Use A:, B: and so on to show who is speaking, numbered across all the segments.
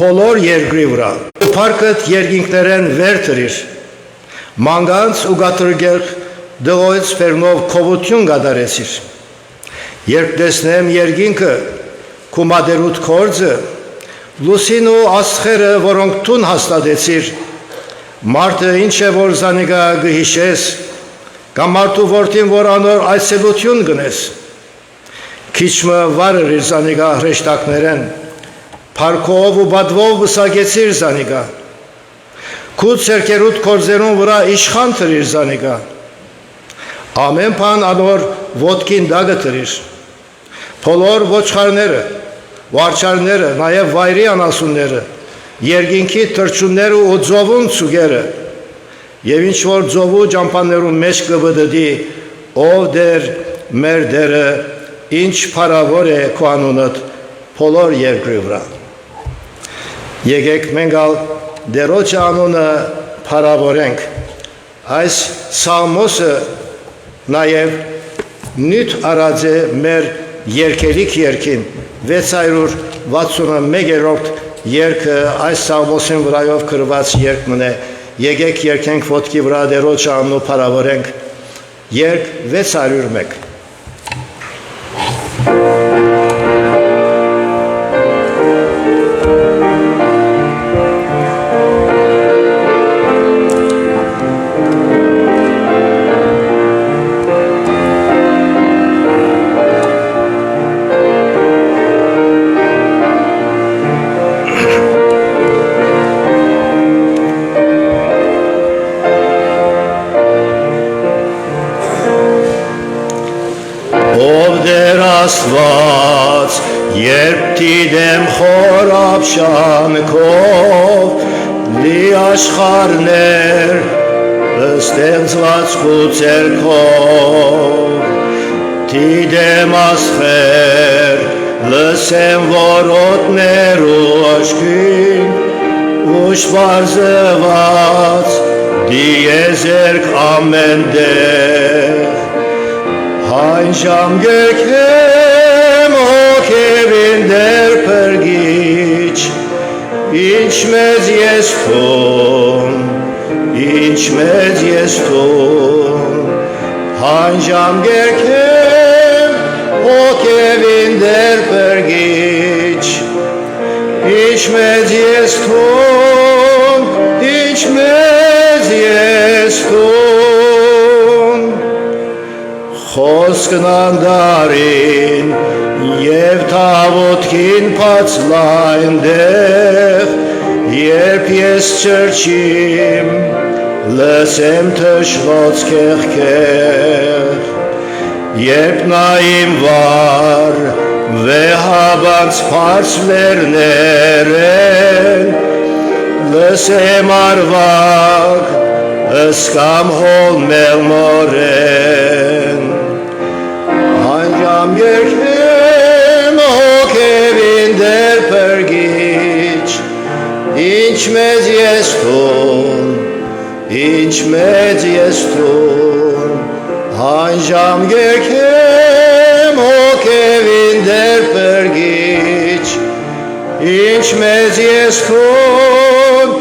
A: բոլոր երկրի վրա։ Փառքդ երկինքներեն վեր տրիր, մանգանց ու գատրգեղ դղոյց ֆերնով քովություն գադարեցիր։ Երբ տեսնեմ երկինքը, քու մադերուտ կորձը, լուսին ու աստղերը, որոնք տուն հաստատեցիր, մարդը ինչ է, որ զանիգա գհիշես, կամ մարդու որդին, որ անոր այցելություն գնես, քիչմը վարր իր զանիգա հրեշտակներեն, փառքով ու բադվով վսակեցիր զանիգա, քու ցերկերուտ կորձերուն վրա իշխան տրիր զանիգա, ամեն բան անոր ոտքին դագը տրիր, բոլոր ոչխարները, վարչարները, նաև վայրի անասունները, երկինքի թրջունները ու ձովուն ցուգերը, եւ ինչ որ ձովու ճամփաներուն մեջ կվդդի, ով դեր մեր դերը, ինչ փառավոր է քո անունդ բոլոր երկրի վրա։ Եկեք մենք ալ դերոջ անունը փառավորենք։ Այս սաղմոսը նաև նյութ արած է մեր երկերիկ երկին 661-րդ երկը այս սաղմոսին վրայով կրված երկն է։ Եկեք երկենք ոտքի վրա դերոջ անունը փառավորենք։ Երկ 601 Աստված, երբ դիտեմ խորապ շանքով, լի աշխարհներ, ստեղծված ցերքով, դիտեմ աստղեր, լսեմ որոտներ ու աշկին, ուշվարզված, դիեզերք ամեն դեղ, Հանջամ գերքեմ հոգևին դեր պրգիչ, ինչ մեծ ես թուն, ինչ մեծ ես թուն, Հանջամ գերքեմ հոգևին դեր պրգիչ, ինչ մեծ ես թուն, ինչ մեծ ես թուն, Խոսքն անդարին և թավոտքին պացլայն դեղ, երբ ես չրչիմ, լսեմ թշվոց կեղքեղ, երբ նայիմ վար, վեհաբանց պարս լերներ են, լսեմ արվակ, ըսկամ հոլ մեղմորեն, Հանջամ երկեմ հոգևին դեր պրգիչ, ինչ մեծ ես թուն, ինչ մեծ ես թուն, Հանջամ երկեմ հոգևին դեր պրգիչ, ինչ մեծ ես թուն,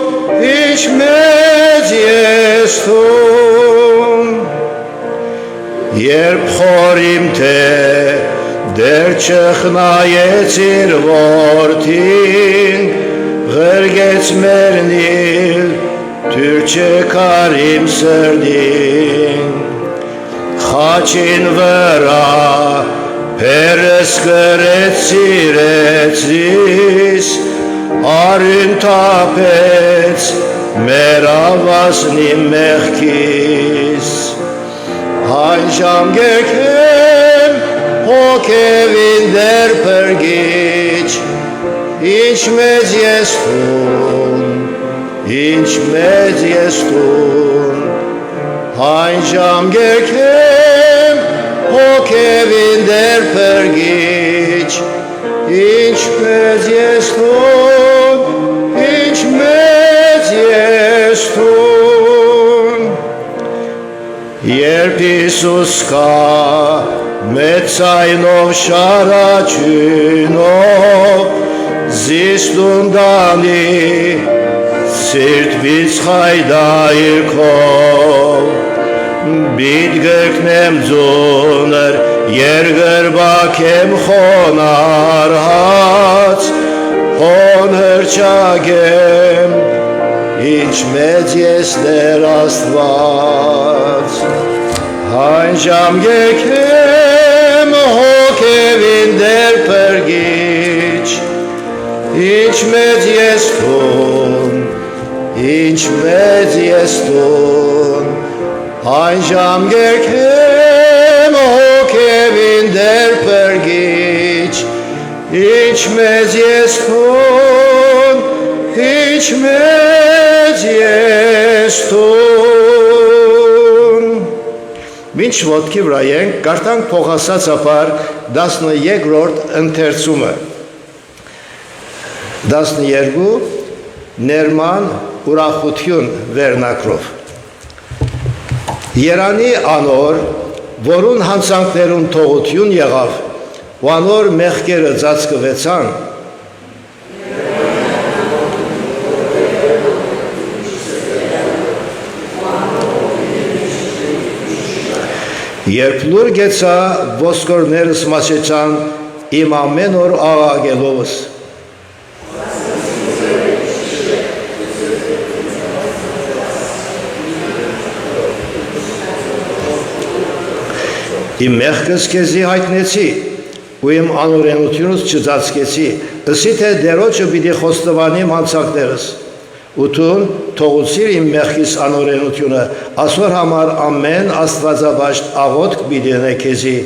A: ինչ մեծ ես թուն, Երբ խորիմ թե դեր չխնայեցիր որդին, Ղրգեց մերնիլ թյուր չկար իմ սրդին, Խաչին վրա պերս կրեց սիրեց զիս, Արին թապեց մեր ավասնի մեղքիս, Հանջամ գերքեմ հոգևին դեր պրգիչ, ինչ մեծ ես թուն, ինչ մեծ ես թուն, Հանջամ գերքեմ հոգևին դեր պրգիչ, ինչ մեծ ես թուն, ինչ մեծ ես թուն, Երբ Հիսուս կա մեծ ցայնով շարաչյունով, զիստունդանի սիրտ վիցխայդայրքով բիտ գրկնեմ ձուներ երգրբակեմ խոնար հաց հոներ չագեմ ինչ մեծ ես Տեր Աստված հայն ժամ եկեմ հոգևին Տեր փրկիչ ինչ մեծ ես տուն ինչ մեծ ես տուն հայն ժամ եկեմ հոգևին Տեր փրկիչ ինչ մեծ ես տուն ինչ մեծ ես տուն Մինչ ոտքի վրա ենք կարդանք փոխասացապար 12-րդ ընթերցումը 12 ներման ուրախություն վերնակրով Երանի անոր որուն հանցանքներուն թողություն եղավ ու անոր մեղքերը ծածկվեցան Երբ լուր գեցա ոսկորներս մաշեցան իմ ամեն օր աղաղելովս Իմ մեղքս քեզի հայտնեցի ու իմ անօրենությունս չծածկեցի ըսի թե դերոջը պիտի խոստովանիմ հանցանքներս ու թուն թողուցիր իմ մեղքիս անօրենությունը ասոր համար ամեն աստվածաբաշտ աղոթք պիտի ունե քեզի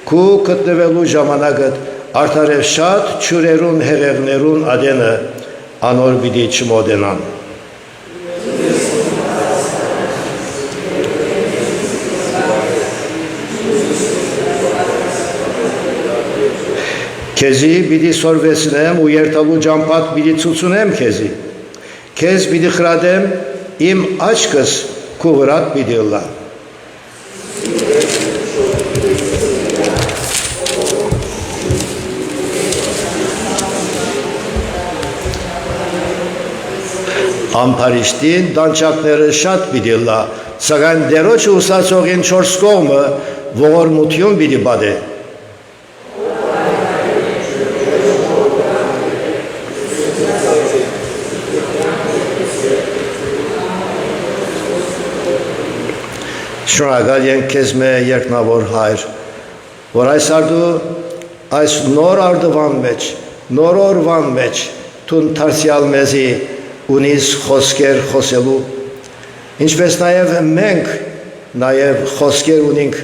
A: քու գտնվելու ժամանակդ արդարև շատ ճուրերուն հեղեղներուն ադենը անոր պիտի չմոտենան Քեզի պիտի սորվեցնեմ ու երթալու ճամփատ պիտի ցուցունեմ քեզի Քեզ պիտի խրադեմ իմ աչքս քու վրատ պիտի լա Ամփարիշտին դանչակները շատ պիտի լա սակայն դերոջը ուսացողին 4 կողմը ողորմություն պիտի բադե Շնորհակալ ենք քեզ մեր երկնավոր Հայր, որ այս արդու այս նոր արդվան մեջ, նոր օրվան մեջ տուն դարձյալ մեզի ունիս խոսքեր խոսելու, ինչպես նաև մենք նաև խոսքեր ունենք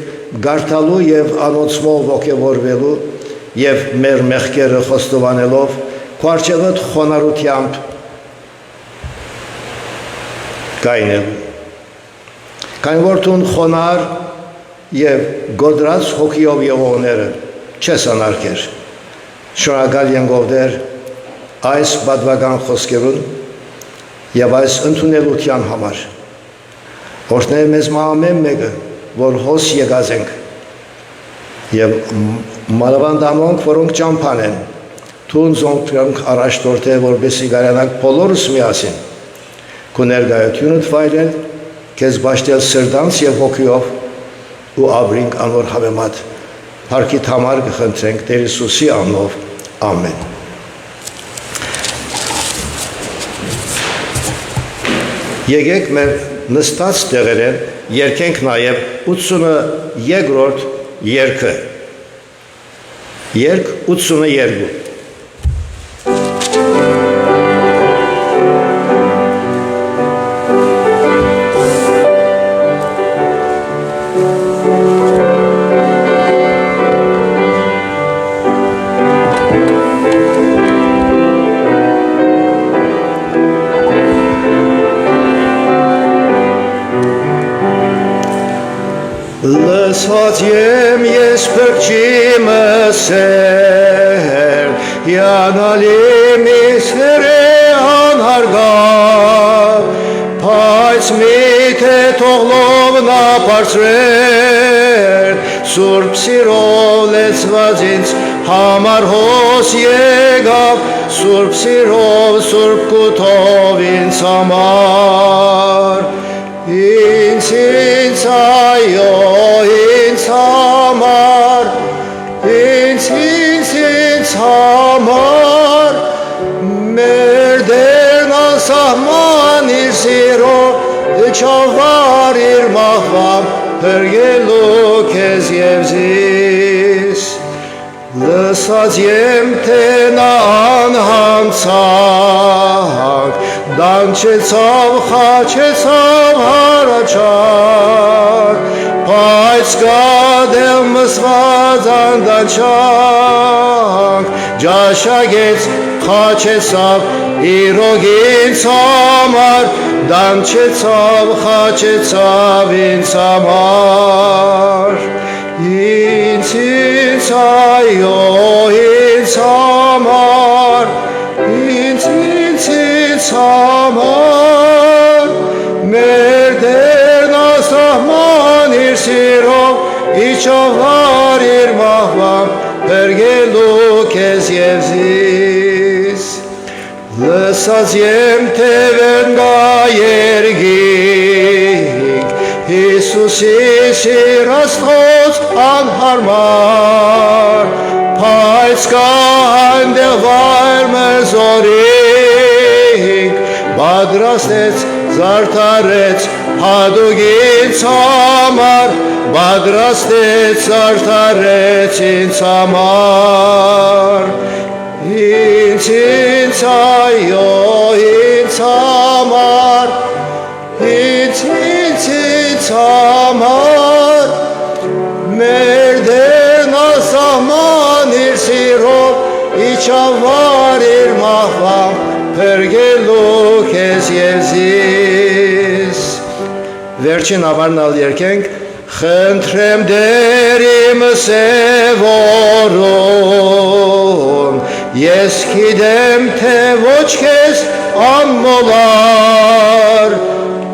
A: գարտալու եւ անոնցմով ոգևորվելու եւ մեր մեղքերը խոստովանելով քարչեղդ խոնարհությամբ կայնելու Կայն որ տուն խոնար և գոդրած հոգիով եղողները չես անարգեր, շնորհակալ ենք ով Տեր այս բադվական խոսքերուն և այս ընդունելության համար, օրհներ մեզ ամեն մեկը, որ հոս եկած ենք և մանավանդ անոնք, որոնք ճամփան են, տուն զոնք առաջնորդել, որպեսզի կարողանանք բոլորս միասին քո ներկայությունդ վայելել Քեզ բաշտել սրտանց և հոգիով ու ապրինք անոր հավեմատ Փառքիդ համար կխնդրենք Տեր Հիսուսի անունով ամեն Եկեք մեր նստած տեղերեն երգենք նաև 82-րդ երգը Երգ 82 Լսված եմ ես փրկչիմը սեր, յանալի մի սերը անհարգա, բայց միթե թողլով նա բարձրեր, սուրբ սիրով լեցված ինձ համար հոս եկավ, սուրբ սիրով, սուրբ կութով ինձ համար, ինձ այո, ինձ համար, ինձ համար, մեր դերն անսահման իր սիրով, չավար իր մահվամբ, հրգելու քեզ և զիս, լսած եմ, թե նա անհանցանք, դանչեցավ, խաչեցավ հարաճար, բայց գադել մսված անդանչանք, ջաշագեց, խաչեցավ, իրոք ինձ համար, դանչեցավ, խաչեցավ ինձ համար, ինձ այո, ինձ համար, ինձ համար, մեր դերն անսահման իր սիրով, իջավար իր մահվամբ, հրգելու քեզ և զիս, լսած եմ թևեն գա երգիկ, Հիսուսի սիրաստղոց անհարմար, բայց կա այնտեղ վայր մեր զորիկ, պատրաստեց, զարդարեց, հատուկ ինձ համար, պատրաստեց, զարդարեց ինձ համար, ինձ այո, ինձ համար, ինձ համար, մեր դերն անսահման իր սիրով, իջավար իր մահվամբ, հրգելու քեզ և զիս, վերջին ավարնալ երկենք, խնդրեմ դեր իմս է որում, ես գիտեմ, թե ոչ քեզ անմոլար,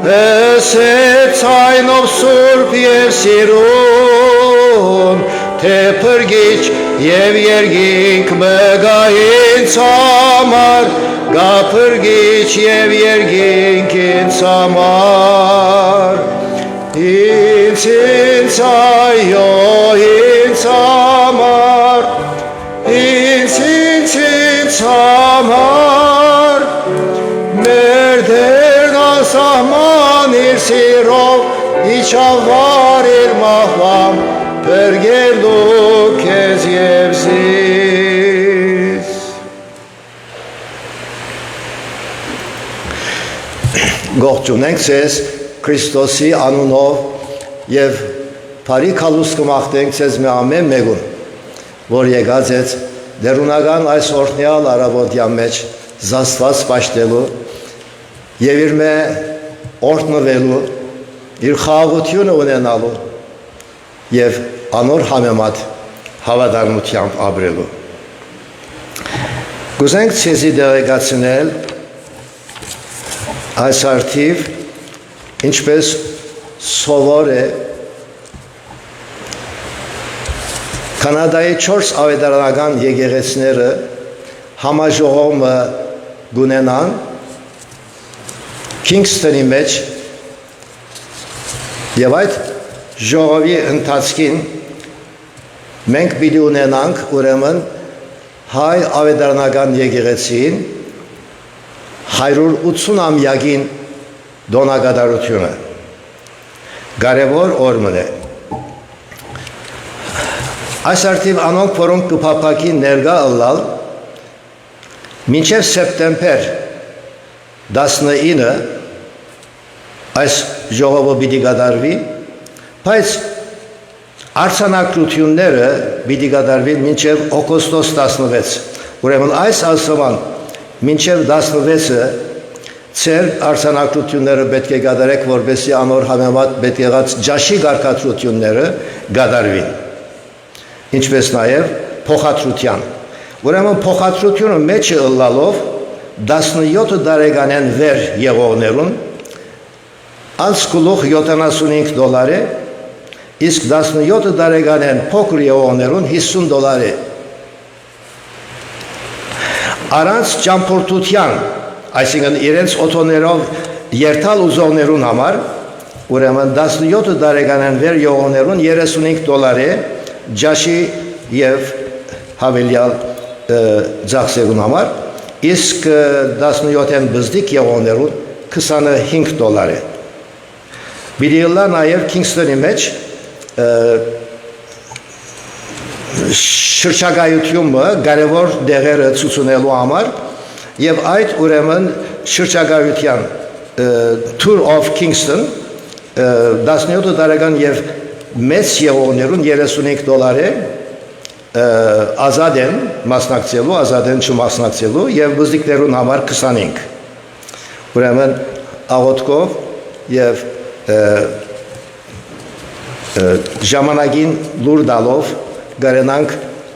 A: հսեց այնով սուրբ և սիրուն, թե փրկիչ և երգինք մգա ինձ համար, գա փրկիչ և երգինք ինձ համար, ինձ այո, ինձ համար, ինձ համար, մեր դերն անսահման իր սիրով, իջավար իր մահվամբ, հրգելու քեզ և զիս, գողջունենք ձեզ Քրիստոսի անունով և բարի քալուս կմաղթենք ձեզ մի ամեն մեկուն, որ եկած եց դերունական այս օրհնյալ առավոտյան մեջ զաստված պաշտելու և իր մե օրհնվելու, իր խաղաղությունը ունենալու և անոր համեմատ հավատարմությամբ ապրելու։ Կուզենք ցեզի դեղեկացնել այս արդիվ ինչպես սովոր է Կանադայի 4 ավետարանական եկեղեցիները համաժողովը գունենան Քինգսթոնի մեջ եւ այդ ժողովի ընթացքին մենք պիտի ունենանք ուրեմն հայ ավետարանական եկեղեցին 180-ամյակին դոնակատարությունը կարևոր օրմն է այս արդիվ անոնք որոնք կփափակի ներկա ըլլալ մինչև սեպտեմբեր 19 այս ժողովը պիտի կատարվի բայց արձանագրությունները պիտի կատարվի մինչև օգոստոս 16 ուրեմն այս ասման մինչև 16-ը ծեր արձանագրությունները պետք է կատարեք որպեսզի անոր համեմատ պետք եղած ջաշի կարգադրությունները կատարվին ինչպես նաև փոխադրության ուրեմն փոխադրությունը մեջը ըլլալով 17 տարեկանեն վեր եղողներուն անց գլուխ $75 իսկ 17 տարեկանեն փոքր եղողներուն $50 առանց ճամփորդության, այսինքն իրենց օտոներով երթալ ուզողներուն համար, ուրեմն 17 տարեկանան վեր յողողներուն $35 ջաշի եւ հավելյալ ծախսերուն համար, իսկ 17-ն բզդիկ յողողներուն $25 Պիտի լա նաև Քինգսթոնի մեջ շրջագայությունը կարևոր դեղերը ցուցունելու համար եւ այդ ուրեմն շրջագայության Tour of Kingston 17 տարեկան եւ մեծ եղողներուն $35 ազատ են մասնակցելու, ազատ են չմասնակցելու եւ բզդիկներուն համար 25 ուրեմն աղոթքով եւ ժամանակին լուր դալով գարենանք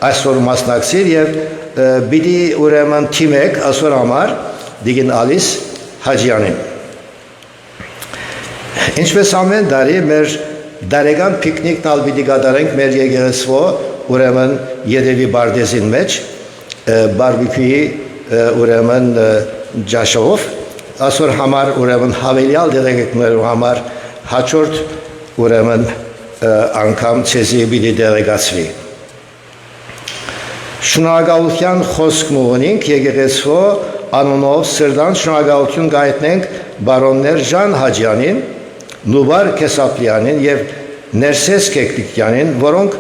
A: այսօր մասնակցիր եւ բիդի ուրեմն թիմեք այսօր համար դիգին ալիս Հաջյանին ինչպես ամեն տարի մեր դարեգան պիկնիկ տալ բիդի կատարենք մեր եկեղեցվո ուրեմն Եդևի Բարդեզին մեջ բարբիկյուի ուրեմն ջաշով այսօր համար ուրեմն հավելյալ դերեկներու համար հաջորդ ուրեմն անգամ ցեզի բիդի դերեկացվի Շնորհակալության խոսք մունենք եկեղեցվո անունով սրտան շնորհակալություն գայտնենք բարոններ Ժան Հաջյանին, Նուբար Քեսապլյանին եւ Ներսես Կեկտիկյանին, որոնք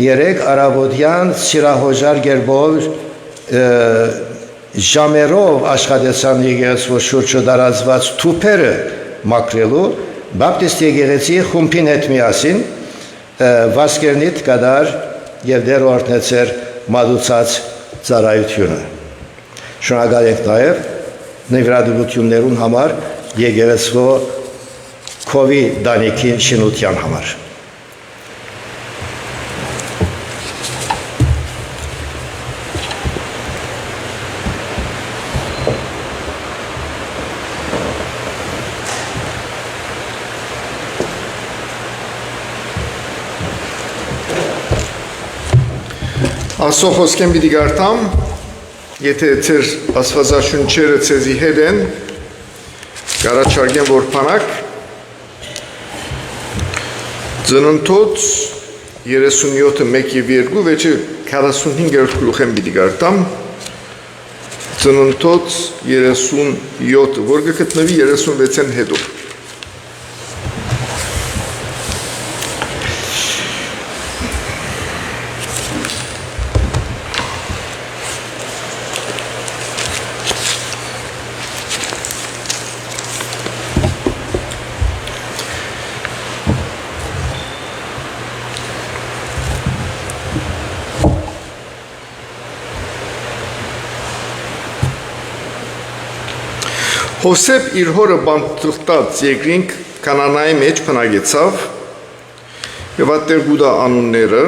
A: երեք արաբոդյան սիրահոժար գերբով ժամերով աշխատեցան եկեղեցվո շուրջը դարածված թուփերը մաքրելու բապտիստ եկեղեցի խումբին հետ միասին վասկերնիտ կդար եւ դեր օրտնեցեր մատուցած ծառայությունը շնորհակալ ենք նաեւ նվիրատվություններուն համար եկեղեցվո քովի դանիքի շինության համար
B: Աստծո խոսքեն պիտի գարտամ, եթե ձեր աստվածաշունչերը ցեզի հետ են, կառաջարկեմ որ փանակ Ծննդոց 37:1-2 վեճը 45-րդ գլուխեն պիտի գարտամ Ծննդոց 37 որ կգտնվի 36-ին հետո Հովսեփ իր հորը բանտղտած երկրինք Կանանայի մեջ փնագեցավ եւ այդտեղ գուտա անունները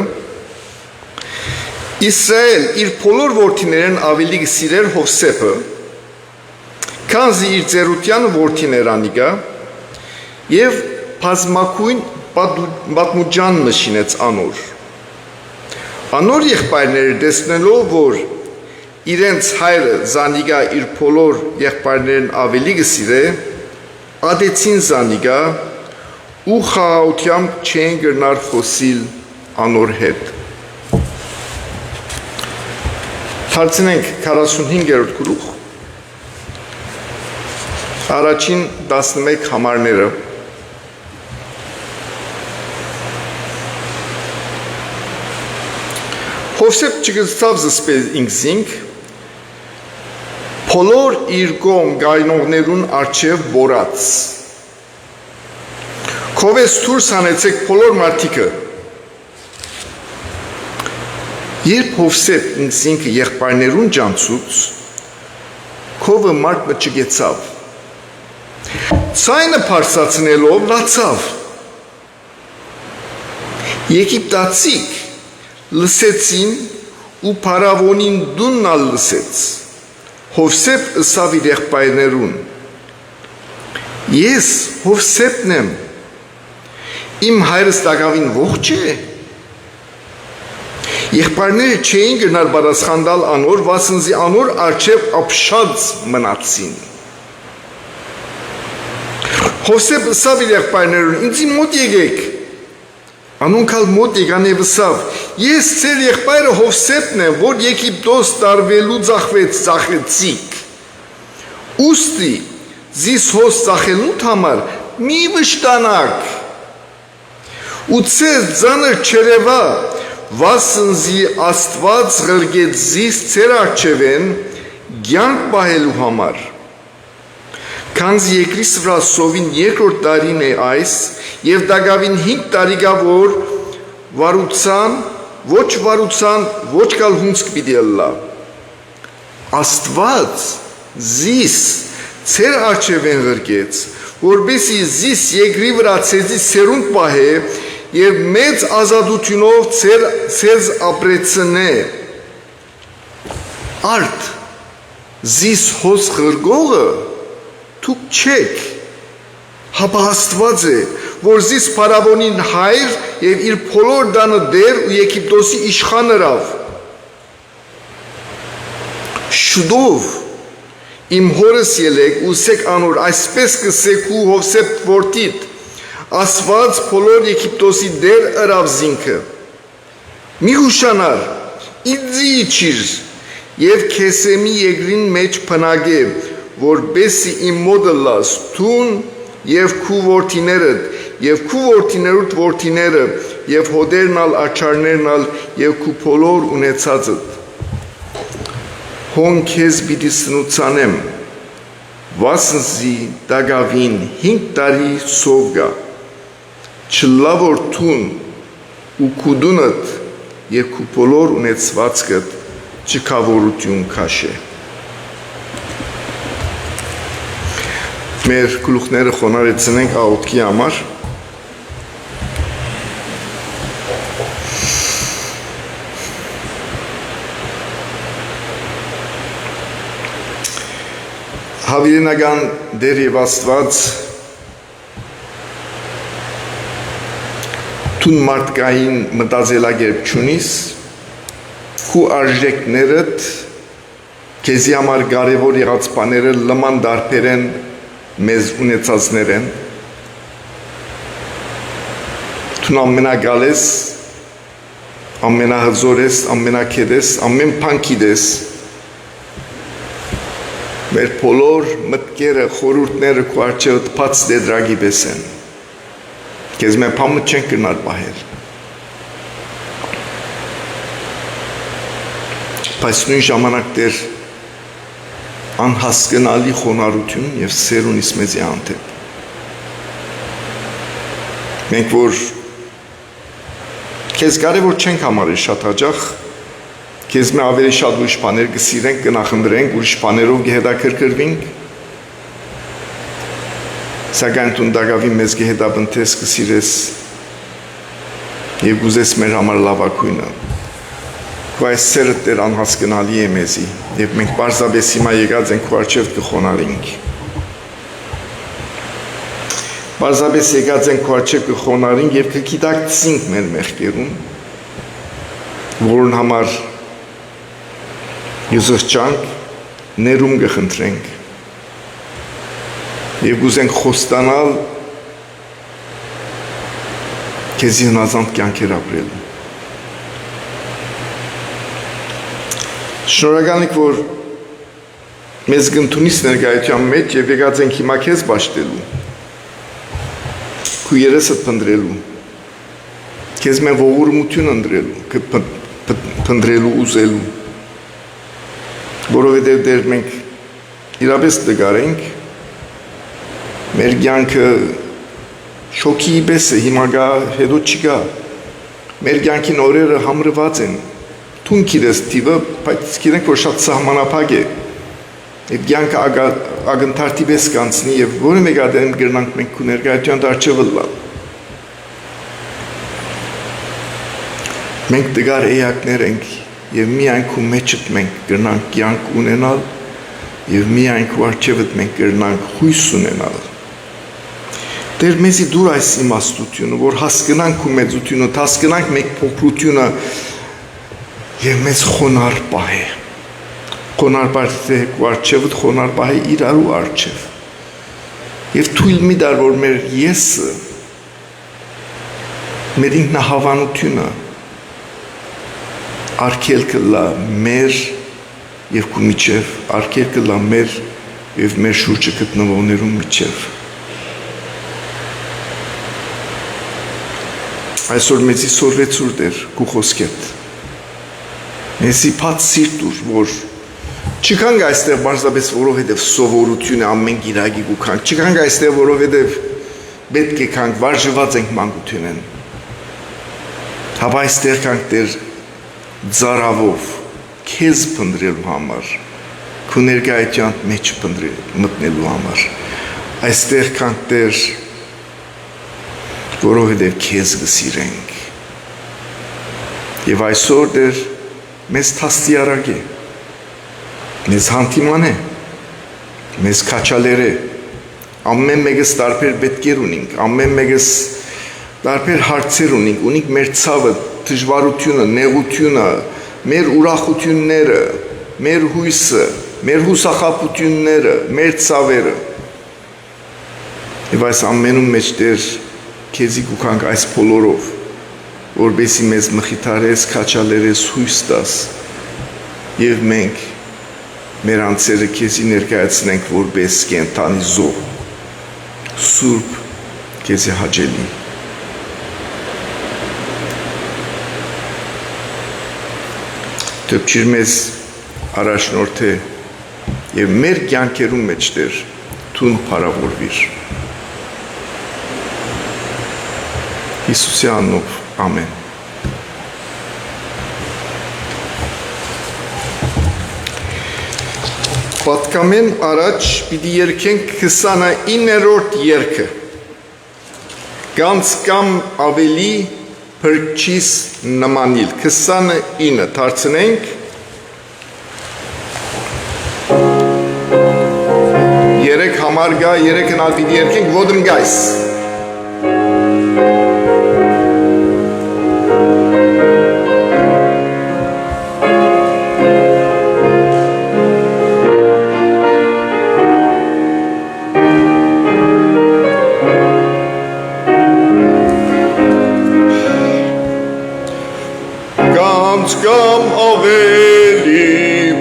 B: Իսրայել իր բոլոր որդիներն ավելի սիրեր Հովսեփը քանզի իր ծերության որդիներանիկա եւ բազմակույն պատմուջան նշինեց անոր եղբայրները տեսնելով որ իրենց հայրը Զանիգա իր բոլոր եղբայրներն ավելի գսիրե ադեցին Զանիգա ու խաղաղությամբ չեն գրնար խոսիլ անոր հետ Հարցնենք 45-րդ գլուխ առաջին 11 համարները Հովսեփ չգծավ զսպել ինքզինք Բոլոր իր կողմ գայնողներուն արջև բորած Քովես թուրս հանեցեք բոլոր մարդիկը Երբ Հովսեփ ինքզինքը եղբայրներուն ջանցուց Քովը մարդ մը չգեցավ Ցայնը փարսացնելով լացավ Եգիպտացիք լսեցին ու փարավոնին դուննալ լսեց Հովսեփ ըսավ իր եղբայրներուն Ես Հովսեփն եմ Իմ հայրս տակավին ողջ է Եղբայրները չէին գնալ պատասխանալ անոր, վասնզի անոր արջև ապշած մնացին։ Հովսեփ ըսավ իր եղբայրներուն, ինձի մոտ եկեք։ Անոնքալ մոտ եկան եւ ըսավ. Ես ձեր եղբայրը Հովսեփն եմ, որ Եգիպտոս տարվելու ծախեցիք։ Ուստի զիս հոս ծախելուտ համար մի վշտանակ։ Ու ձեզ ձանր չերևա, վասնզի Աստված ղրգեց զիս ձեր առջևեն կյանք պահելու համար։ Քանզի երկրի վրա սովին երկրորդ տարին է այս, եւ դագավին 5 տարիգա որ վարուցան, ոչ կալ հունցք պիտի ըլլա։ Աստված զիս ձեր առջևեն ղրգեց, որբեսի զիս երկրի վրա ցեզի սերունդ պահե եւ մեծ ազատությունով ցեզ ապրեցնե։ Արդ զիս հոս ղրգողը դուք չեք, հապա Աստված է, որ զիս փարավոնին հայր եւ իր բոլոր դանը դեր ու Եգիպտոսի իշխան ըրավ։ Շուտով իմ հորս ելեք ու սեք անոր, այսպես կսեք ու Հովսեփ որդիդ, Աստված բոլոր Եգիպտոսի դեր ըրավ զինքը։ Մի հուշանար, ինձի իջիր եւ քեսեմի երկրին մեջ փնագե, որբեսի իմ մոդը լաս թուն եւ քու որդիներդ եւ քու որդիներուդ որդիները եւ հոդերն ալ աչարներն ալ եւ քու բոլոր ունեցածդ հոն քեզ պիտի սնուցանեմ վասնզի դագավին 5 տարի սով գա չլա որ թուն ու քու դունդ եւ քու բոլոր ունեցվածքդ չքավորություն քաշե մեր գլուխները խոնարեցնենք աղոթքի համար Հավիրենական դեր եւ Աստված տուն մարդկային մտածելակերպ չունիս քու արժեքներդ քեզի համար կարևոր եղած բաները լման դարբեր են մեզ ունեցածներ են տուն ամենագալ ես ամենահզոր ես ամենակետ ես ամեն բան գիտես մեր բոլոր մտքերը խորհուրդները քո առջև բաց դեդրագի պես են քեզ մեր բամը չեն կրնալ պահել բայց նույն ժամանակ դեր անհասկանալի խոնարհություն եւ սեր ունիս մեզի հանդեպ մենք որ քեզ կարևոր չենք համարել շատ հաճախ քեզ մե ավելի շատ ուրիշ բաներ կսիրենք կնախընտրենք ուրիշ բաներով կհետաքրքրվենք սակայն տուն դագավի մեզ կհետապնդես կսիրես եւ գուզես մեր համար լավագույնը Քո այս սերը Տեր անհասկանալի է մեզի եւ մենք պարզապես հիմա եկած ենք քո առջև կխոնարհենք պարզապես եկած ենք քո առջև կխոնարհենք եւ կգիտակցենք մեր մեղքերուն որն համար Եզոս ներում կխնդրենք եւ գուզենք խոստանալ քեզի հնազանդ կյանքեր ապրելու Շնորհակալ ենք, որ մեզ գնդունից ներկայության մեջ եւ եկած ենք հիմա քեզ բաշխելու քու երեսդ փնտրելու քեզ մեն ողորմություն ընտրելու փնտրելու ուզելու որովհետեւ դեր մենք իրապես դգար ենք մեր կյանքը շոկի պես է հիմա գա հետո չգա մեր կյանքին օրերը համրված են Տուն գիտես տիվը, բայց գիտենք, որ շատ սահմանափակ է Եվ կյանքը ագնթարդի պես կանցնի եւ որը մեկ ադեմ գրնանք մենք քու ներկայության դարչը վլա Մենք դգար էակներ ենք եւ միայն քու մեջդ մենք գրնանք կյանք ունենալ եւ միայն քու արժեվդ մենք գրնանք հույս ունենալ Դեր մեզի դուր այս իմաստությունը որ հասկանանք քու մեծությունը հասկանանք մենք փոքրությունը Եվ մեզ խոնար պահե։ Խոնար պահե արջևդ, խոնար պահե իրարու արջև։ Եվ թույլ մի դար, որ մեր եսը, մեր ինքնահավանությունը արգել կլա մեր և կու միջև, արգել կլա մեր և մեր շուրջը գտնվողներու միջև։ Այսօր մեզի սորվեցուր դեր կու խոսքետ։ Մեզի պատ սիրտ ուր, որ չկանք այստեղ բարձրապես որովհետև սովորություն է ամեն գիրագի կու կանք, չկանք այստեղ որովհետև պետք է կանք վարժված ենք մանկություն են։ Հապա այստեղ կանք դեր ձարավով քեզ պնդրելու համար, քու ներկայության մեջ մտնելու համար, այստեղ կանք դեր որովհետև քեզ գսիրենք։ Եվ այսօր դեր մեզ թաստիարակ է, մեզ հանդիման է, մեզ կաչալեր է, ամեն մեկս տարբեր պետքեր ունինք, ամեն մեկս տարբեր հարցեր ունինք մեր ցավը, դժվարությունը, նեղությունը, մեր ուրախությունները, մեր հույսը, մեր հուսախաբությունները, մեր ցավերը։ Եվ այս ամենում մեջ դեր քեզի կուքանք այս բոլորով, որբեսի մեզ մխիթարես, կաչալերես, հույս տաս, և մենք մեր անձերը քեզի ներկայացնենք որպես կենդանի զոհ, սուրբ քեզի հաճելի։ Դեպչիր մեզ առաջնորդե և մեր կյանքերում մեջ դեր թուն փառավորվիր։ Հիսուսի անունով ամեն։ Պատկամեն առաջ պիտի երգենք 29-րդ երգը։ Գանց կամ ավելի փրկչիս նմանիլ 29 դարձնենք։ Երեք համար գա, երեք հնալ պիտի երգենք ոդմ գայս։ Կամ ավելի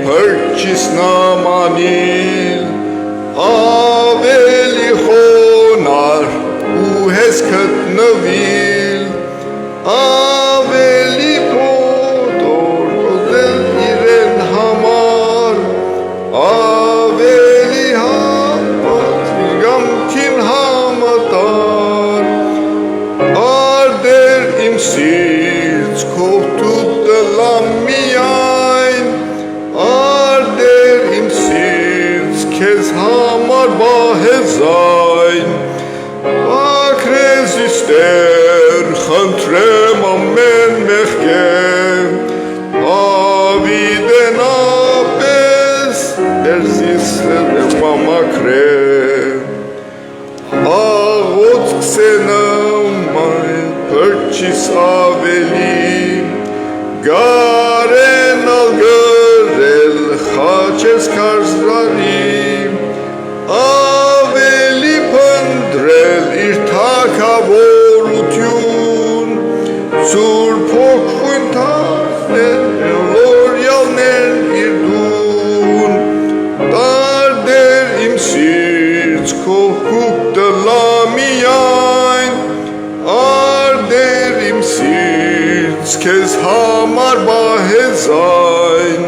B: փրկչիս նմանիլ, ավելի խոնար ու հեզ գտնվիլ, ավելի փոթոր կոզել իրեն համար, ավելի հապատ իրգամքին համատար, արդեր իմ սիրց քովտուտ միայն, արդեր իմ սիրց քեզ համար բահեզայն, ակրեզիս դեր խնդրեմ ամեն մեղքեմ, ավիդենապես դերզիս մամակրեմ, աղոց կսենամ այն փրկչիս ավելի, Գարենալ գրել խաչես կարծրանի, ավելի պնդրել իր թագավորություն, սուրբ հոգույն թարդել լորյալներ իր դուն, տարդեր իմ սիրց քո հուկ տլա միայն, արդեր իմ սիրց քեզ համար բահեզայն,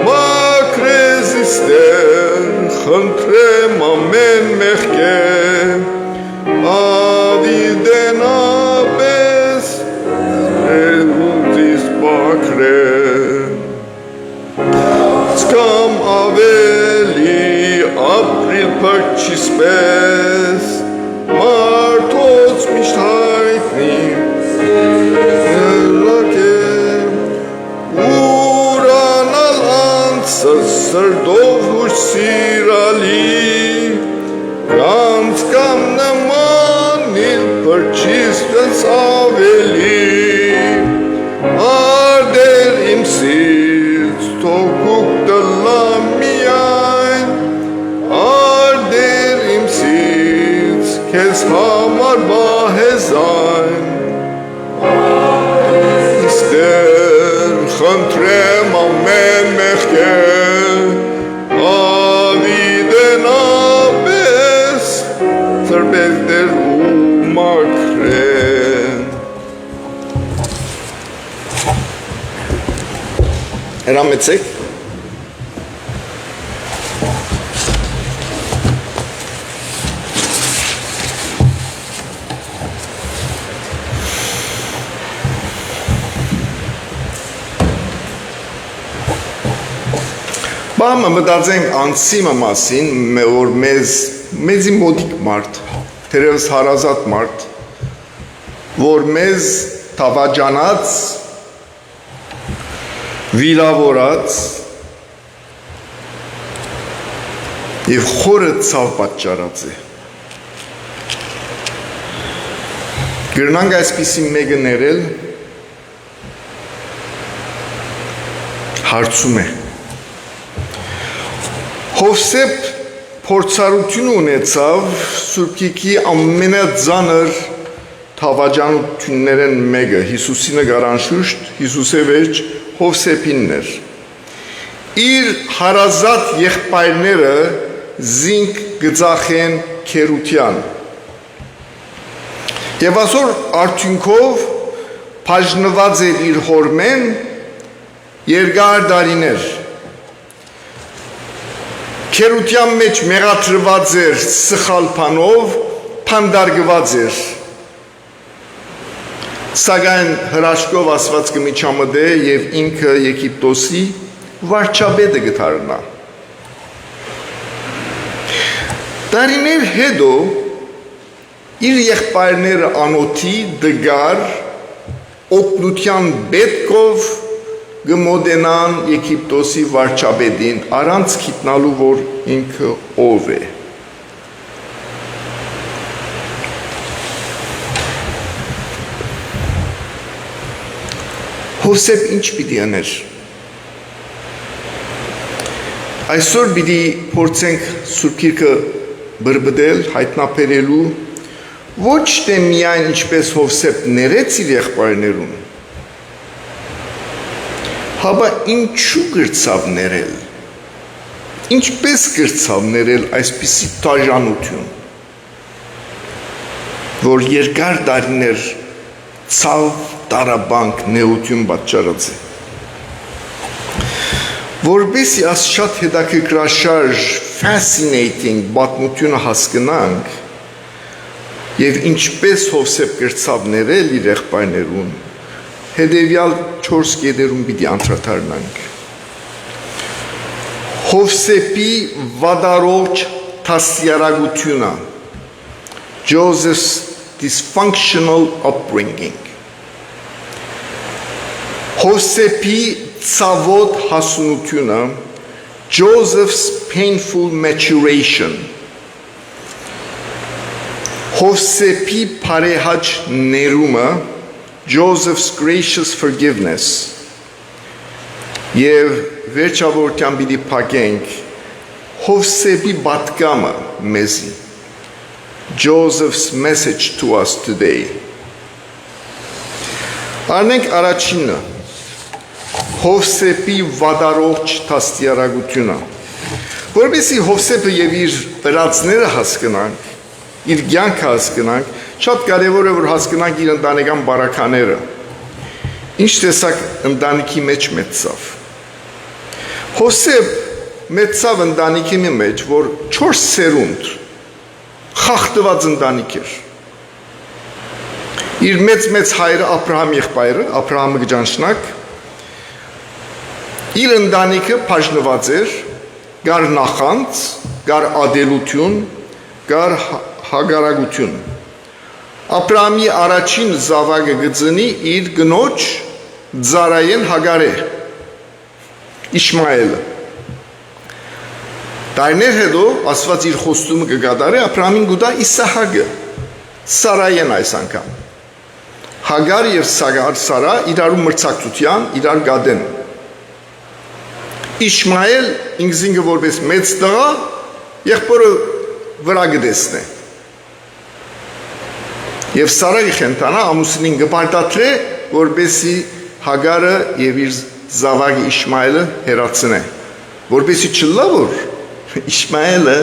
B: մակրեզիս դեր խնդրեմ ամեն մեղքեմ, ավիդենապես ռեզուտիս բակրեմ, սկամ ավելի ապրիլ փրկչիս պես, մարդոց միշտ հայտնի, ուրանալ անցս սրդով հուշ սիրալի, գանց կամ նմանիլ փրկչիս տենց ավելի, արդեր իմ սիրց քեզ համար բահեզայն Ստեր խնդրեմ ամեն մեղքեր Ավիդենապես ծրբերներ ու մաքրեն Հրամեցեք Բամը մտածենք անցիմը մասին, որ մեզի մոտիկ մարդ, թերևս հարազատ մարդ, որ մեզ թավաջանած, վիրավորած և խորը ցավ պատճառած է։ Գրնանք այսպիսի մեկը ներել, հարցում է։ Հովսեփ փորձառություն ունեցավ Սուրբ Գիրքի ամենածանր թավաջանություններն մեկը Հիսուսի նկարանշուշտ Հիսուսի վերջ Հովսեփինն էր իր հարազատ եղբայրները զինք գծախեն քերության եւ այսօր արդյունքով բաժնված էր իր հորմեն երկար տարիներ Քերության մեջ մեղադրված էր սխալ բանով, փանդարգված էր։ Սակայն հրաշքով ասված կմիջամտե եւ ինքը Եգիպտոսի վարչապետը գտարնա։ Տարիներ հետո իր եղբայրները անոթի դգար օգնության պետքով գմոդենան Եգիպտոսի վարչապետին առանց գիտնալու որ ինքը ով է Հովսեփ ինչ պիտի աներ այսօր պիտի փորձենք Սուրբ Գիրքը բրբդել հայտնաբերելու ոչ թե միայն ինչպես Հովսեփ ներեց իր եղբայրներուն Հաբա ինչու գրծավ ներել, ինչպես գրծավ ներել այսպիսի տաժանություն, որ երկար տարիներ ցավ տարաբանք նեություն պատճառած է, որպեսզի այս շատ հետաքրքրաշարժ fascinating պատմությունը հասկանանք եւ ինչպես Հովսեփ գրծավ ներել իր եղբայրներուն Հետևյալ 4 կետերում պիտի անդրադառնանք։ Հովսեփի վադարոջ դաստիարակությունը Joseph's dysfunctional upbringing Հովսեփի ցավոտ հասունությունը Joseph's painful maturation Հովսեփի բարեհաճ ներումը Joseph's gracious forgiveness եւ վերջավորության պիտի փակենք Հովսեփի պատգամը մեզի Joseph's message to us today Առնենք առաջինը Հովսեփի վադարոջ դաստիարակությունը որովհետեւ Հովսեփը եւ իր ծրածները հասկանանք իր կյանքը հասկանանք Շատ կարևոր է որ հասկանանք իր ընտանեկան բարակաները Ինչ տեսակ ընտանիքի մեջ մեծավ Հովսեփ մեծավ ընտանիքի մեջ որ 4 սերունդ խախտված ընտանիք էր Իր մեծ հայրը Աբրահամ եղբայրը Աբրահամը գճանշնակ Իր ընտանիքը բաժնված էր գար նախանց գար ադելություն գար հագարագություն Աբրահամի առաջին զավակը գծնի իր գնոջ Զարայեն Հագարե Իշմայելը Տարիներ հետո ասված իր խոստումը կգադարի Աբրահամին գուտա Իսահակը Սարայեն այս անգամ Հագար եւ Սարա իրարու մրցակցության իրար գադեն Իշմայել ինքզինքը որպես մեծ տղա եղբորը վրա գտեսնե Եվ Սարայի խենթանա ամուսինին գպարտատրե, որբեսի Հագարը եւ իր զավակը Իշմայելը հերացնե, որբեսի չլա որ Իշմայելը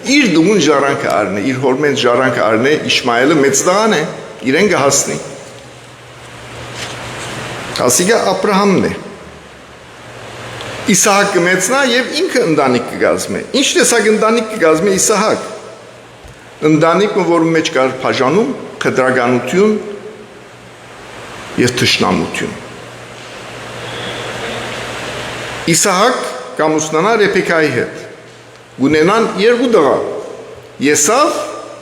B: իր դումուն ժառանգը առնե, իր հորմեն ժառանգը առնե, Իշմայելը մեծ տղան է, իրեն կհասնի։ Ասիկա Աբրահամն է։ Իսահակ կմեծնա եւ ինքը ընտանիք կգազմե։ Ինչ տեսակ ընտանիք կգազմե Իսահակ։ Ընտանիքը, որում մեջ կար բաժանում, խտրականություն եւ թշնամություն։ Իսահակ կամուսնանա Ռեբեկայի հետ։ Ունենան երկու տղա՝ Եսավ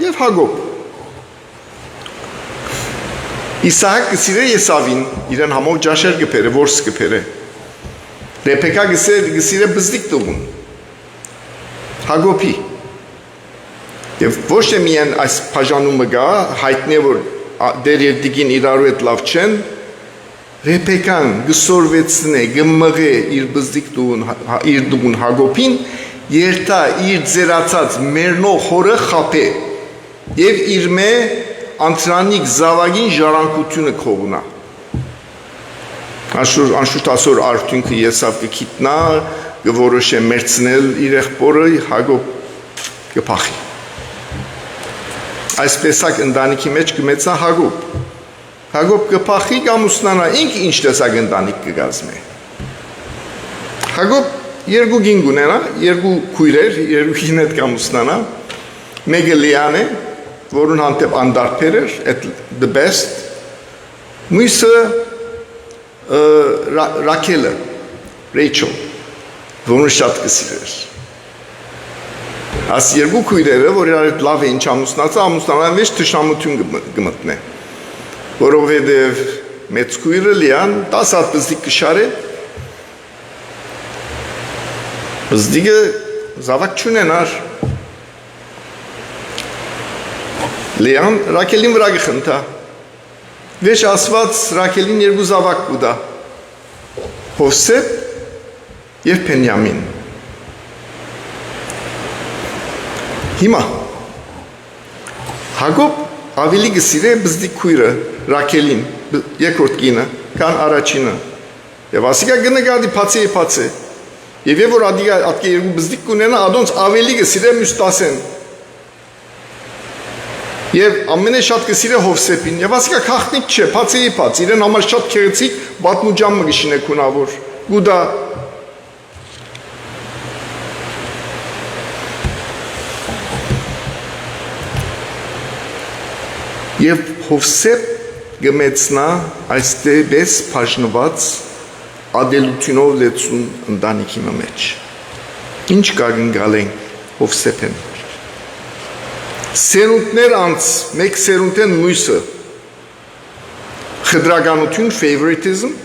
B: եւ Հակոբ։ Իսահակ կսիրե Եսավին, իրեն համով ջաշեր կփերը, որս կփերը։ Ռեբեկա կսիրե բզդիկ տղուն։ Հակոբի։ Եվ ոչ թե միայն այս բաժանումը գա, հայտնի է, որ դեր երդիկին իրարու հետ լավ չեն, Ռեբեկան գսորվեցնե, գմղե իր բզդիկ տղուն, իր տղուն Հակոբին, երթա իր ձերացած մերնող հորը խապե եւ իր մե անտրանիկ զավագին ժառանգությունը քողնա անշուշտ ասոր արդյունքը Եսավ կգիտնա կորոշե մերցնել իր եղբորը Հակոբ կփախի այսպեսակ ընտանիքի մեջ կմեծա Հակոբ կփախի կամուսնանա ինքը ինչ տեսակ ընտանիք կգազմե Հակոբ երկու գին գունենա, երկու քույրեր, երկուքին հետ կամուսնանա, մեկը Լիան է, որուն հանդեպ անդարբեր էր, at the best, մույսը Ռաքելը, Ռեյչել, որուն շատ կսիրեր։ Աս երկու քույրերը, որ իրար հետ լավ էին չամուսնացա, ամուսնանան վեջ թշնամություն կմտնե, որովհետև մեծ քույրը Լիան 10 հատ բզդիկ կշար է, Բզդիկը զավակ չունենար Լիան Ռաքելին վրա կխնդա Վեշ ասված Ռաքելին երկու զավակ կուտա Հովսեփ և Բենյամին Հիմա Հակոբ ավելի կսիրե բզդիկ քույրը Ռաքելին երկրորդ կինը կան առաջինը Եվ ասիկա գնգադի փացե Եվ որ ատկե երկու բզդիկ կունենա, ադոնց ավելի կսիրե մյուս 10-են։ Եվ ամենաշատ կսիրե Հովսեփին, եւ ասիկա քաղտնիկ չէ, փացեի փաց, իրեն համար շատ քեղեցիկ բատմուջամը գշինե քունավոր։ Գուդա Եվ Հովսեփ գմեցնա այստեղից բաժնված ադելությունով լեցուն ընտանիքի մեջ։ Ինչ կագնգալ են Հովսեփեն։ Սերունդներ անց, մեկ սերունդեն մույսը, խտրականություն, favoritism,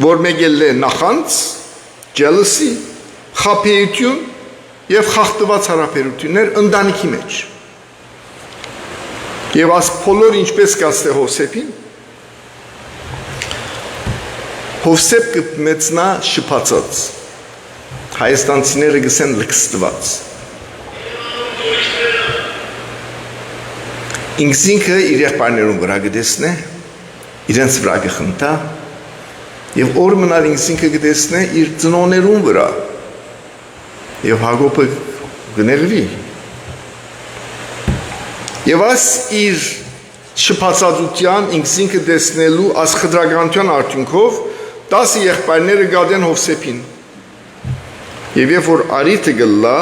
B: որ մեգել է նախանց, jealousy, խափեություն և խախտված հարաբերություններ ընտանիքի մեջ։ Եվ աս փոլոր ինչպես կաստե Հովսեփին, Հովսեփ կմեծնա շփացած, հայաստանցիները գսեն լքստված։ Ինքսինքը իր եղբայրներուն վրա գտեսնե, իրենց վրա կխնդա, և օր մնալ ինքսինքը գտեսնե իր ծնողներուն վրա, և Հակոբը գնեղվի։ Եվ աս իր շփացածության ինքսինքը տեսնելու աս խտրականության արդյունքով 10 եղբայրները գադեն Հովսեփին։ Եվ երբ որ արիթը գլա,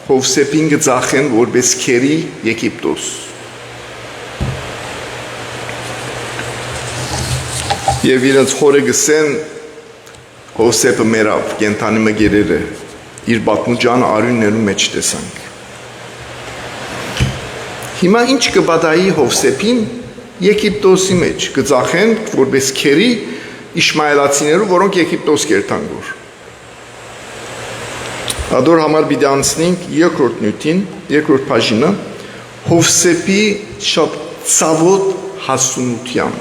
B: Հովսեփին գծախեն որպես քերի Եգիպտոս։ Եվ իրենց խորը գսեն Հովսեփը մերավ, կենթանի մգերերը, իր բատմուջանը արյուններու մեջ տեսանք։ Հիմա ինչ կբադայի Հովսեփին Եգիպտոսի մեջ, գծախեն որպես քերի Իշմայելացիներու, որոնք Եգիպտոս կերտան գոր։ Ադոր համար պիտի անցնենք երկրորդ նյութին, երկրորդ բաժինը, Հովսեփի շատ ցավոտ հասունությամբ։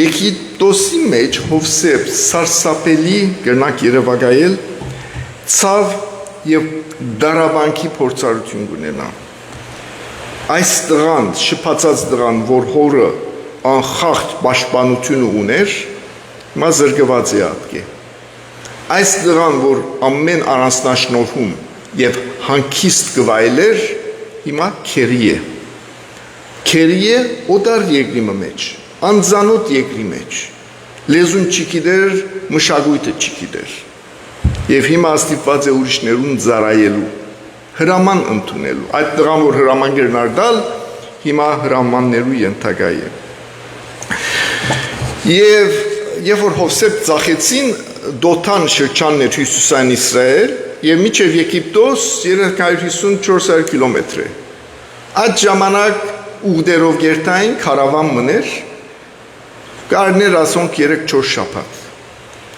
B: Եգիպտոսի մեջ Հովսեփ սարսափելի կրնակ երևակայել ցավ եւ դարաբանքի փորձառություն ունենա։ Այս տղան, շփացած տղան, որ հորը անխախտ պաշտպանություն ուներ, հիմա զրկված է ապկե։ Այս տղան, որ ամեն առանձնաշնորհում եւ հանգիստ կվայելեր, հիմա քերի է։ Քերի է օտար երկրի մեջ, անձանոտ երկրի մեջ, լեզուն չգիտեր, մշակույթը չգիտեր։ Եվ հիմա ստիպված է ուրիշներուն ծառայելու, հրաման ընդունելու։ Այդ տղան, որ հրաման գերնարդալ, հիմա հրամաններու ենթակա է։ Եվ որ Հովսեփ ծախեցին Դոթան շրջանն էր հյուսիսային Իսրայել եւ մինչեւ Եգիպտոս 350-400 կիլոմետր է։ Այդ ժամանակ ուղդերով գերտային քարավան մներ, կարներ ասոն 3-4 շաբաթ։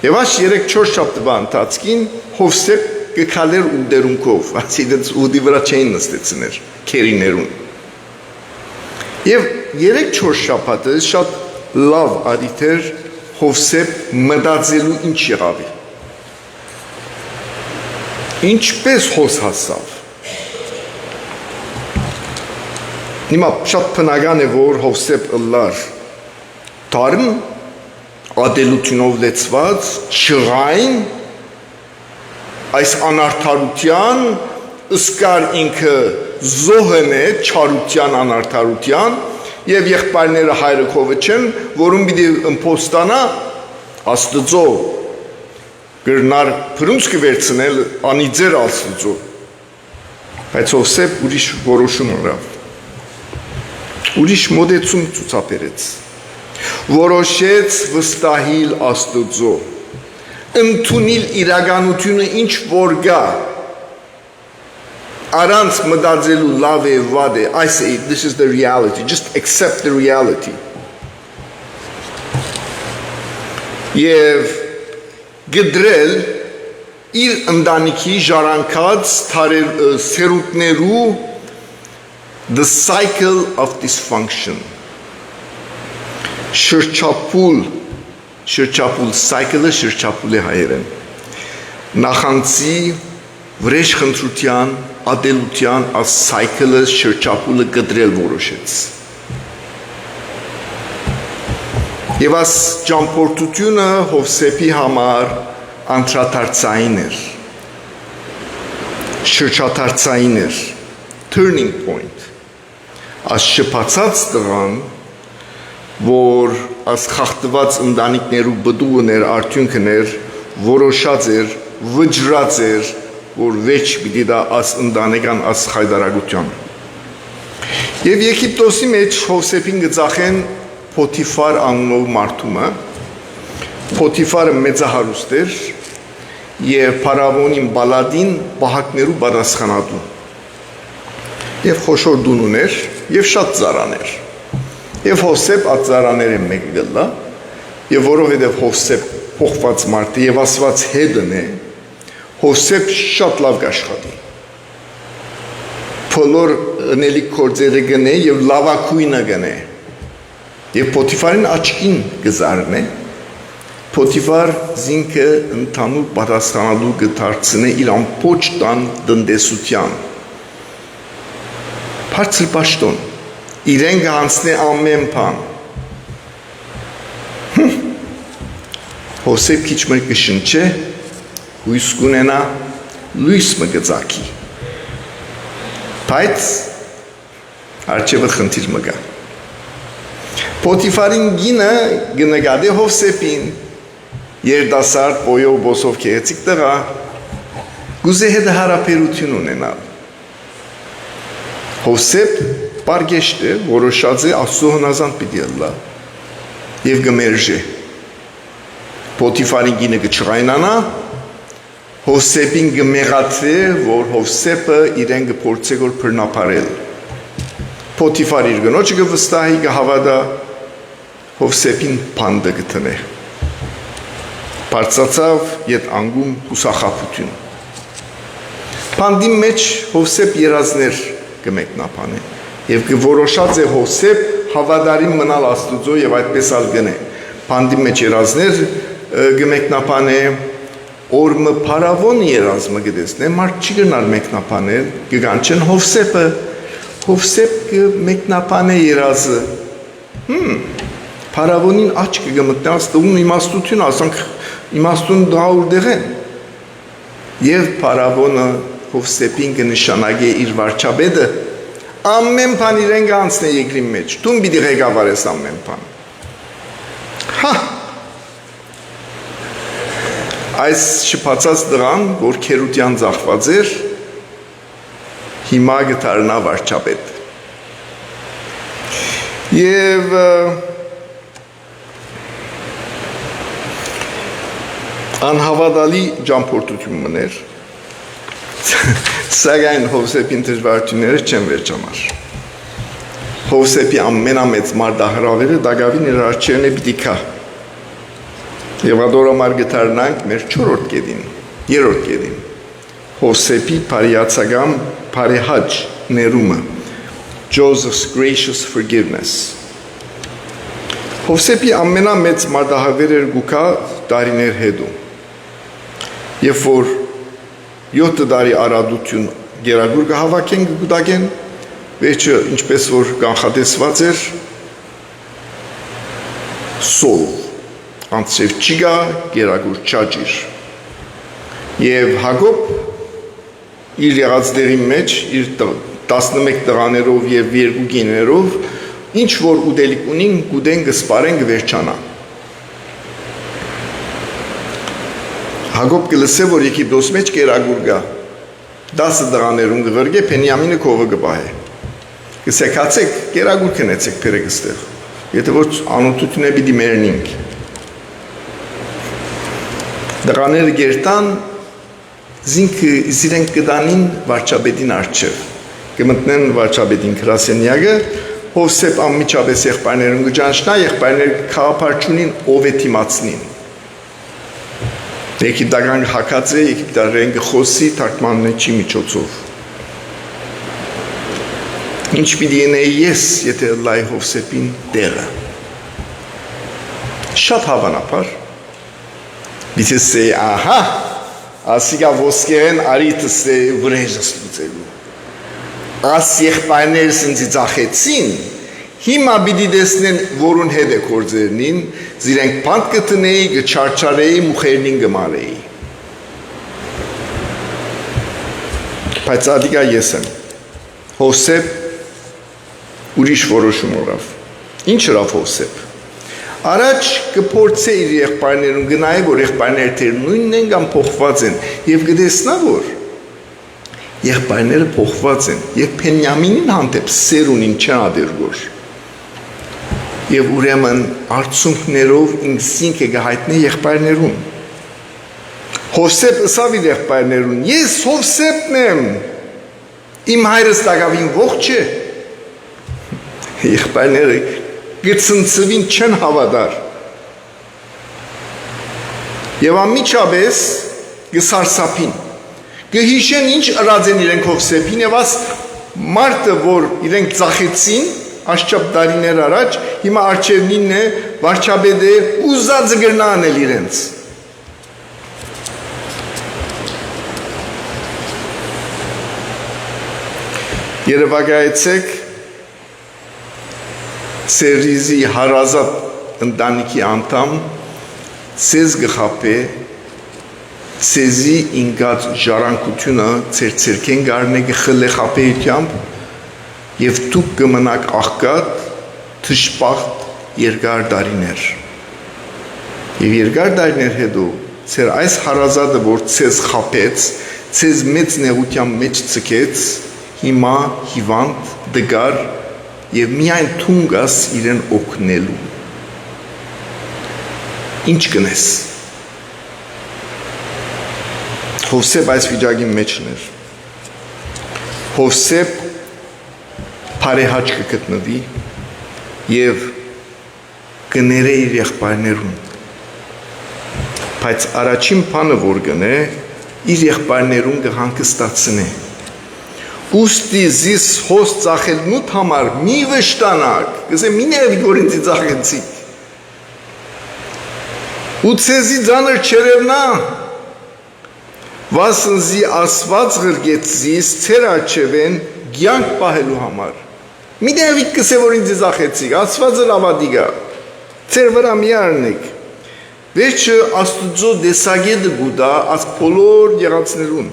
B: Եվ այս 3-4 շաբթվա ընթացքին Հովսեփ կքալեր ուղդերունքով, այսինքն ուղդի վրա չէին նստեցներ քերիներուն։ Եվ 3-4 շաբաթը շատ լավ արիթ էր Հովսեփ մտածելու ինչ եղավ։ Ինչպես հոս հասավ։ Հիմա շատ բնական է, որ Հովսեփ ըլլար դարն ադելությունով լեցված չղային այս անարդարության ըսկար ինքը զոհն է չարության անարդարության եւ եղբայրները հայրը քովչեն, որում պիտի ըմփոստանա Աստծո գրնար փրունցքը վերցնել անիձեր Աստծո։ Բայց Հովսեփ ուրիշ որոշում ունավ։ Ուրիշ մոդեցում ցուցաբերեց։ Որոշեց վստահիլ Աստծո։ Ընդունել իրականությունը ինչ որ գա։ Առանց մտածելու լավ է վատ է, I say this is the reality, just accept the reality. Եվ գդրել իր ընտանիքի ժառանգած սերունդներու the cycle of dysfunction. Շրջապուլ cycle-ը շրջապուլ է հայերեն։ Նախանցի վրեժ խնդրության, ադելության այս cycle-ը շրջապուլը գդրել որոշեց։ Եվ այս ճամփորդությունը Հովսեփի համար անդրադարձային էր, շրջադարձային էր, turning point։ Այս շփացած տղան, որ այս խախտված ընտանիքներու բդուղն էր, արդյունքն էր, որոշած էր, վճռած էր, որ վեճ պիտի դա այս ընտանեկան այս խայդարագության։ Եվ Եգիպտոսի մեջ Հովսեփին գծախեն Փոթիֆար անունով մարդումը, Փոթիֆարը մեծահարուստ էր եւ փարավոնին բալադին բահակներու պատասխանատու։ Եվ խոշոր դուն ուներ եւ շատ ծառաներ։ Եվ Հովսեփ այդ ծառաները մեկը գլա, եւ որովհետեւ Հովսեփ փոխված մարդ է եւ ասված հետն է, Հովսեփ շատ լավ կաշխատի։ Բոլոր ընելիք գործերը գնե եւ լավակույնը գնե։ Եվ Փոթիֆարին աչքին գզարնե, Փոթիֆար զինքը ընդհանուր պատասխանատու կդարձնե իր ամբողջ տան տնտեսության։ Բարձր պաշտոն, իրեն կհանձնե ամեն բան։ Հովսեփ քիչ մը կշնչե, հույս կունենա, լույս մը կծակի։ Բայց արջևը խնդիր մը գա։ Փոթիֆարին գինը գնկադե Հովսեփին, երդասարդ բոյով բոսով քեեցիկ տղա, գուզե հետ հարաբերություն ունենալ։ Հովսեփ պարգեշտ է, որոշած է Աստծո հնազանդ պիտի ըլլա եւ գմերժե։ Փոթիֆարին գինը կչղայնանա, Հովսեփին գմեղացե, որ Հովսեփը իրեն կփորձե որ բռնապարել։ Փոթիֆար իր գնոջը կվստահի, կհավատա, Հովսեփին բանդը գտնե։ Բարձացավ ետ անգում հուսախաբություն։ Բանդի մեջ Հովսեփ երազներ կմեկնաբանե եւ կորոշած է Հովսեփ հավատարիմ մնալ Աստծո եւ այդպես ալ գնե։ Բանդի մեջ երազներ կմեկնաբանե, օրը փարավոն երազմը գտեսնե, մարդ չի գնալ մեկնաբանել, կգանչեն Հովսեփը, Հովսեփ մեկնաբան է երազը։ Փարավոնին աչք կգմտնած տուն իմաստություն, ասենք իմաստուն դահուր դեղեն։ Եվ փարավոնը Հովսեփին կնշանակե իր վարչապետը, ամեն բան իրեն կանցնե երկրի մեջ, դու պիտի ղեկավարես ամեն բան։ Այս շփացած դրան, որ քերության ծախված էր, հիմա գտարնա վարչապետ։ Եվ անհավատալի ճամփորդություն մներ, սակայն Հովսեփին դժվարությունները չեն վերջանար։ Հովսեփի ամենամեծ մարտահրավերը դակավին իր արջերն է պիտի կա։ Եվ ադորամար գտարնանք մեր 4-րդ կետին, 3-րդ կետին։ Հովսեփի բարիացակամ բարեհաճ ներումը, Joseph's gracious forgiveness։ Հովսեփի ամենամեծ մարտահրավերը գուկա տարիներ հետո։ Երբ որ 7 տարի արադություն գերագուր կհավաքեն կգուտակեն, վերջը ինչպես որ կանխատեսված էր, սով, անցև չիգա, գերագուր չաջիր։ Եվ Հակոբ իր եղածների մեջ, իր 11 տղաներով և 2 գիներով, ինչ որ ուտելիք ունին, գուտեն կսպարեն կվերջանա։ Հակոբ կլսե, որ Եգիպտոս մեջ գերագուր գա, 10 տղաներուն կղրգե, Փենիամինը քովը կպահե։ Կսեկացեք, գերագուր կնեցեք փերեք ստեղ, եթե որ անօթություն է պիտի մերնինք։ Տղաները գերտան, զիրենք կդանին վարչապետին արջև, կմտնեն վարչապետին գրասենյակը, Հովսեփ անմիջապես եղբայրներուն կճանչնա, եղբայրները քաղաքապարչունին ով է թիմացնին։ Եգիպտական հակած է, եգիպտարեն կխոսի թարգմաննեչի միջոցով։ Ինչ պիտի ենեի ես, եթե լայ Հովսեփին տեղը։ Շատ հավանաբար, պիտի սեի, ահա, ասիկա ոսկերեն արիտս է վրեժս լուծելու։ Աս եղբայրներս ինձ ծախեցին, հիմա պիտի տեսնեն, որուն հետ է կործերնին, զիրենք պանդ կտնեի, կչարչարեի, մուխերնին կմարեի։ Բայց ադիկա ես եմ, Հովսեփ ուրիշ որոշում օրավ։ Ինչ հրավ Հովսեփ։ Առաջ կփորձե իր եղբայրներուն գնայի, որ եղբայրները թեր նույնն են կամ փոխված են, և կտեսնա, որ եղբայրները փոխված են, և Փենիամինին հանդեպ սեր ունին չեն ադերգոր։ Եվ ուրեմն արդյունքներով ինքսինք է գահայտնի եղբայրներուն։ Հովսեփ ըսավ իր եղբայրներուն, ես Հովսեփն եմ, իմ հայրս դակավին ողջ է։ Եղբայրները գծնցվին չեն հավատար։ Եվ անմիջապես գսարսափին, գհիշեն ինչ ըրած են իրենք Հովսեփին և աս մարդը, որ իրենք ծախեցին, աշխապ տարիներ առաջ, հիմա արջևնինն է, վարչապետ է, ուզածը գրնա անել իրենց։ Երևակայեցեք Սերիզի հարազատ ընտանիքի անդամ սեզ գխապե, սեզի ինգած ժառանգությունը ծեր ծերքեն գարն է գխլե խապեյությամբ և դուք կմնակ աղկատ, թշպաղտ երկար դարիներ։ Եվ երկար դարիներ հետո ծեր այս հարազատը, որ ծեզ խապեց, ծեզ մեծ նեղության մեջ ծկեց, հիմա հիվանդ, դգար և միայն թունգաս իրեն օգնելու։ Ինչ կնես։ Հովսեփ այս վիճակի մեջն էր։ Հովսեփ բարեհաճ կգտնվի և կներե իր եղբայրներուն։ Բայց առաջին բանը որ գնե, իր եղբայրներուն կհանգստացնե։ Ուստի զիս հոս ծախելնուտ համար մի վշտանակ, կսե մի ներվի որ ինձի ծախեցիք։ Ու ցեզի ձանր չերևնա, վասնզի ասված գրգեց զիս ծեր արջևեն գյանք պահելու համար։ Մի դեպք կսե որ ինձ զախեցիք, Աստվածը լավադի գա։ Ձեր վրա մի առնեք։ Վերջը Աստուծո դեսագետը գուտա աս բոլոր եղածներուն։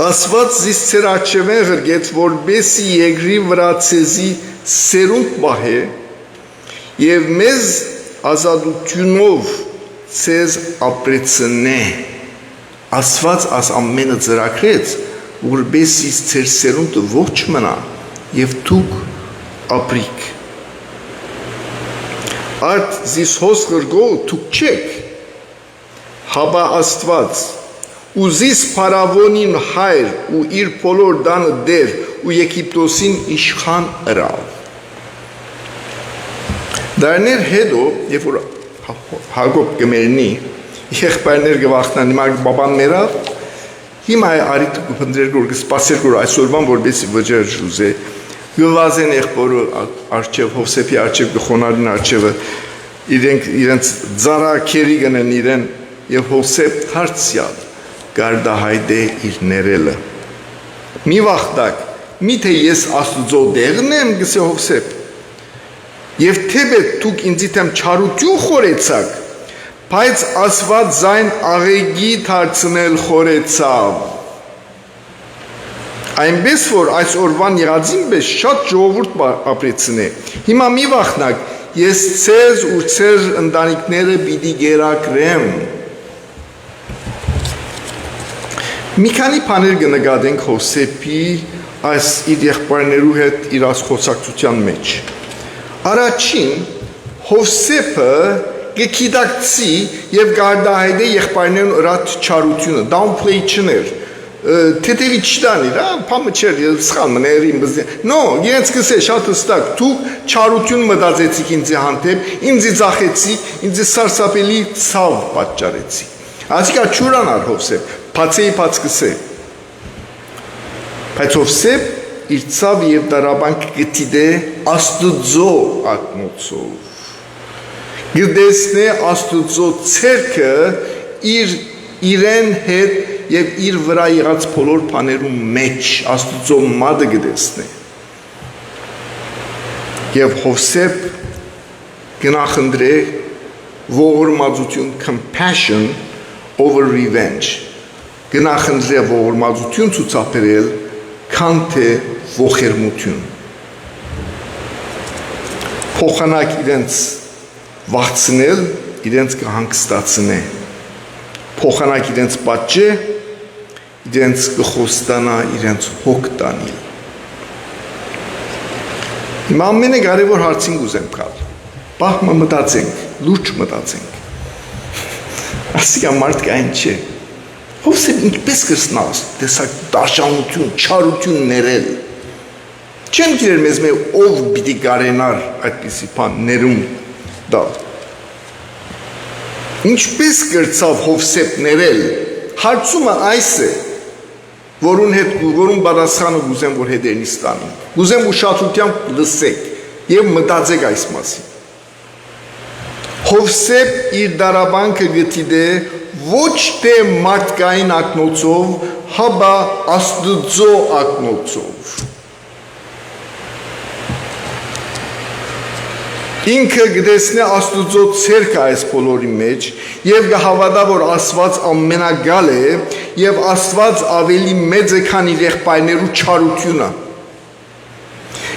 B: Աստված զիս ձեր աչևեն ղրգեց, որբեսի եգրի վրա ցեզի սերունդ պահե եւ մեզ ազատությունով ցեզ ապրեցնե։ Աստված աս ամենը ծրագրեց, որբեսի ձեր սերունդը ողջ մնա եւ դուք ապրիք։ Արդ զիս հոս ղրգո դուք չեք, հաբա Աստված ու զիս փարավոնին հայր ու իր բոլոր դանը դեր ու Եգիպտոսին իշխան ըրավ։ Դարներ հետո, երբ որ Հակոբ կմերնի, եղբայրներ գվախնան, հիմա բաբան մերավ, հիմա արիտ կփնդրեր որ կսպասեր որ այսօրվան որբեսի վճար ժուզե, գվազեն եղբորը արջև, Հովսեփի արջև, գխոնարին արջևը, իրենց ձարա կերի գնեն իրեն և Հովսեփ հարցյալ գարդահայդե իր ներելը։ Մի վախտակ, միթե ես Աստուծո դեղն եմ, գսե Հովսեփ, և թեպետ դուք ինձի թեմ չարություն խորեցաք, բայց Աստված զայն աղեգի դարձնել խորեցավ։ Այնպես որ այս օրվան եղածին պես շատ ժողովուրդ ապրեցնե։ Հիմա մի վախնակ, ես ցեզ ու ցեր ընտանիքները պիտի գերակրեմ։ Մի քանի բաներ կնկատենք Հովսեփի այս իր եղբայրներու հետ իր խոսակցության մեջ։ Առաջին Հովսեփը գիտակցի եւ գարդահայդե եղբայրներուն ըրատ չարությունը, downplay չներ, թեթևի չտանիր, փամը չեր, սխալ մներ իմ բզի, no, իրենց կսե շատ հստակ, դուք չարություն մտածեցիք ինձի հանդեպ, ինձի ծախեցիք, ինձի սարսափելի ցավ պատճառեցիք։ Ասիկա չուրանար Հովսեփ, բացեի բաց կսե։ Բայց Հովսեփ իր ցավ եւ դարաբանք գտիդե Աստուծո ակնոցով։ Գտեսնե Աստուծո ցերքը իրեն հետ եւ իր վրա եղած բոլոր բաներում մեջ Աստուծո մատը գտեսնե։ Եվ Հովսեփ գնախնդրե ողորմածություն, compassion over revenge։ Գնախնդրե ողորմածություն ցուցաբերել, քան թե ողերմություն։ Փոխանակ իրենց վախցնել, իրենց կհանգստացնե։ Փոխանակ իրենց պատճե, իրենց կխոստանա, իրենց հոգ տանի։ Հիմա ամենակարևոր հարցին կուզեմ գալ։ Պահմը մտածենք, լուրջ մտածենք։ Ասիկա մարդ կային չէ։ Հովսեփ ինչպես կսնաս, տեսակ դաշանություն, չարություն ներել։ Չեմ գիրեր մեզ մեր ով պիտի կարենար այդպիսի բան ներում դալ։ Ինչպես կրծավ Հովսեփ ներել, հարցումը այս է, որուն պատասխանը գուզեմ, որ հետերնի ստանում, գուզեմ ուշադրությամբ լսեք և մտածեք այս մասին։ Հովսեփ իր դարաբանքը գտիդե ոչ թե մարդկային ակնոցով, հաբա Աստուծո ակնոցով։ Ինքը գտեսնե Աստուծո ցերքը այս բոլորի մեջ եւ կհավատա, որ Աստված ամենագալ է եւ Աստված ավելի մեծ է, քան իր եղբայրներու չարությունը։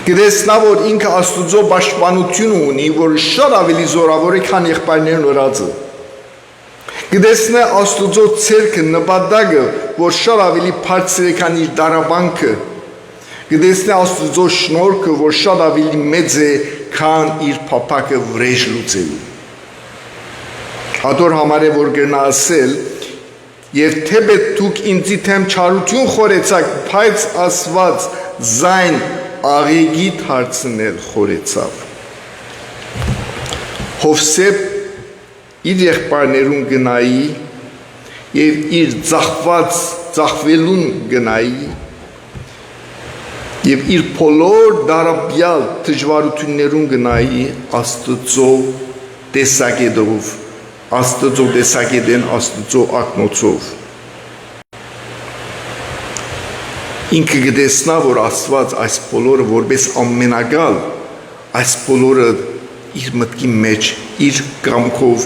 B: Գտեսնա, որ ինքը Աստուծո պաշտպանություն ունի, որը շատ ավելի զորավոր է, քան եղբայրներն օրածը։ Գտեսնե Աստուծո ցերքը նպատակը, որ շատ ավելի բարձր է, քան իր դարաբանքը։ Գտեսնե Աստուծո շնորհքը, որ շատ ավելի մեծ է, քան իր փափակը վրեժ լուծելու։ Ադոր համար է, որ գրնա ասել, եւ թեպետ դուք ինձի թեմ չարություն խորեցաք, բայց Աստված զայն աղեգի դարձնել խորեցավ։ Հովսեփ իր եղբայրներուն գնայի եւ իր ծախվելուն գնայի եւ իր բոլոր դարաբյալ դժվարություններուն գնայի Աստծո տեսակետով, Աստծո տեսակետեն Աստծո ակնոցով։ ինքը գտեսնա, որ Աստված այս բոլորը որպես ամենագալ, այս բոլորը իր մտքի մեջ, իր կամքով,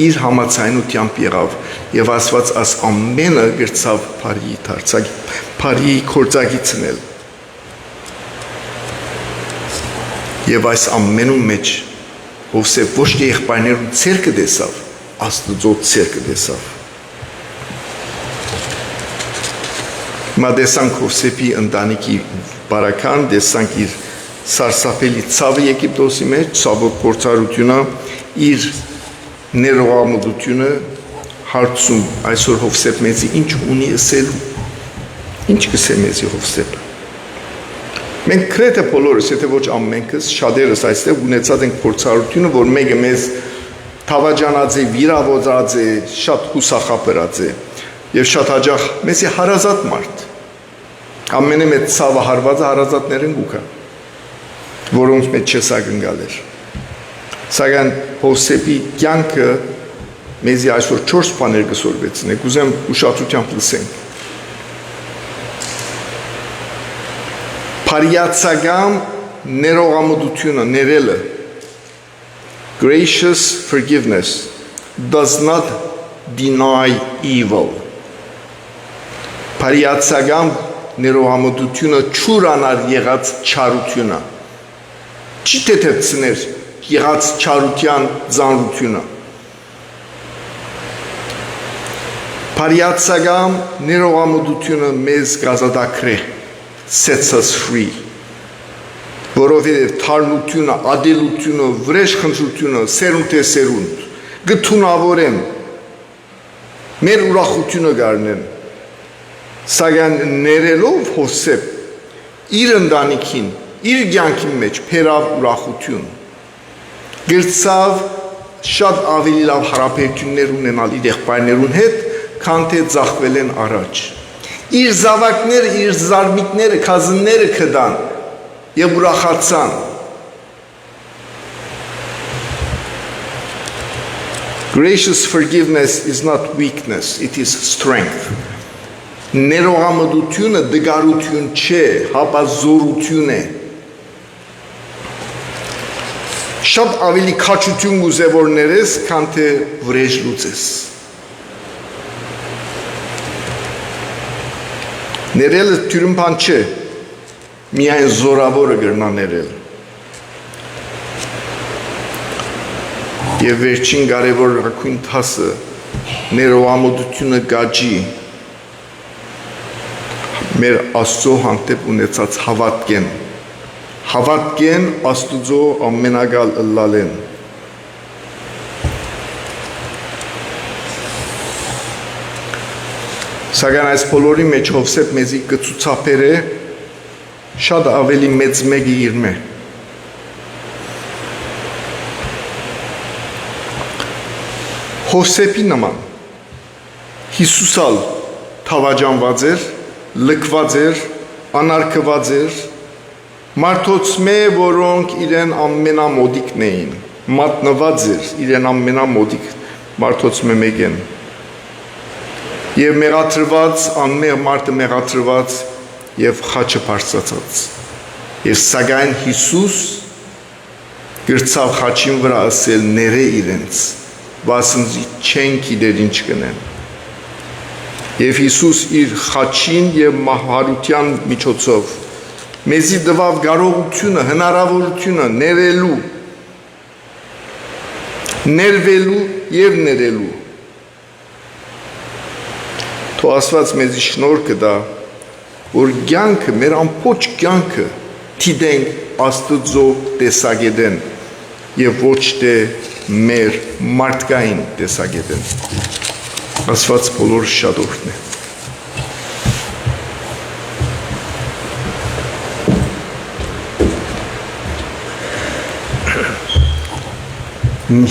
B: իր համաձայնությամբ եղավ եւ Աստված այս ամենը գրծավ բարի կործագիցնել եւ այս ամենու մեջ Հովսեփ ոչ թե եղբայրներու ցերկը տեսավ, Աստծո ցերկը տեսավ։ Մա տեսանք Հովսեփի ընտանիքի բարական, տեսանք իր սարսափելի ցավը Եգիպտոսի մեջ, ցավոք փորձառությունը, իր ներողամտությունը հարցում այսօր Հովսեփ մեզի ինչ ունի ասելու, ինչ կսե մեզի Հովսեփը։ Մենք քրեթե բոլորս, եթե ոչ ամենքս, շատերս այստեղ ունեցած ենք փորձառությունը, որ մեկը մեզ թավաջանած է, վիրավորած է, շատ հուսախաբրած է եւ շատ հաճախ մեզի հարազատ մարդ։ Ամենամեծ ցավը հարվածը հարազատներին գուկա, որոնց մեջ չեսագնգալ էր։ Սակայն Հովսեփի կյանքը մեզի այսօր 4 բաներ կսորվեցնի, կուզեմ ուշադրությամբ լսենք։ Փարիացական ներողամտությունը, ներելը, gracious forgiveness does not deny evil. Փարիացական ներողամտությունը չուրանար եղած չարությունը, չի թեթևցներ եղած չարության ծանրությունը։ Փարիացական ներողամտությունը մեզ կազատագրե, sets us free, որովհետև թարմությունը, ադելությունը, վրեժխնդրությունը, սերունդ թե սերունդ, գթունավորեն, մեր ուրախությունը գարնեն, սակայն ներելով Հովսեփ, իր ընտանիքին, իր կյանքի մեջ փերավ ուրախություն, գրծավ շատ ավելի լավ հարաբերություններ ունենալ իր եղբայրներուն հետ, քան թե ծախվել են առաջ։ Իր զավակները, իր զարմիկները, քազնները կդան եւ ուրախացան։ Gracious forgiveness is not weakness, it is strength. Ներողամտությունը դգարություն չէ, հապազորություն է։ Շատ ավելի քաչություն գուզե որ ներես, քան թե վրեժ լուծես։ Ներելը թյուրմփան չէ, միայն զորավորը գրնա ներել։ Եվ վերջին կարևոր հակույն թասը ներողամտությունը գաջի մեր Աստծո հանդեպ ունեցած հավատքեն Աստծո ամենագալ ըլլալեն։ Սակայն այս բոլորի մեջ Հովսեփ մեզի կցուցաբեր է շատ ավելի մեծ մեկի իր մե։ Հովսեփի նման Հիսուսալ թավաջանված էր, լքված էր, անարգված էր, մարդոց մե, որոնք իրեն ամենամոդիկն էին, մատնված էր, իրեն ամենամոդիկ մարդոց մե մեկ են։ Եվ մեղադրված, անմեղ մարդը մեղադրված եւ խաչը բարձրացած։ Եվ սակայն Հիսուս գրծավ խաչին վրա ասել ներե իրենց, վասնզի չեն գիտեր ինչ կնեն։ Եվ Հիսուս իր խաչին եւ մահարության միջոցով մեզի տվավ կարողությունը, հնարավորությունը ներվելու եւ ներելու։ Թող Աստված մեզի շնորհ կտա, որ կյանքը, մեր ամբողջ կյանքը թիդենք Աստծո տեսակետեն եւ ոչ թե մեր մարդկային տեսակետեն։ Աստված բոլոր շատ օրհնի։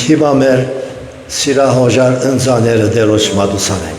A: Հիմա մեր սիրահոժար ընձաները դերոջ մատուցանենք։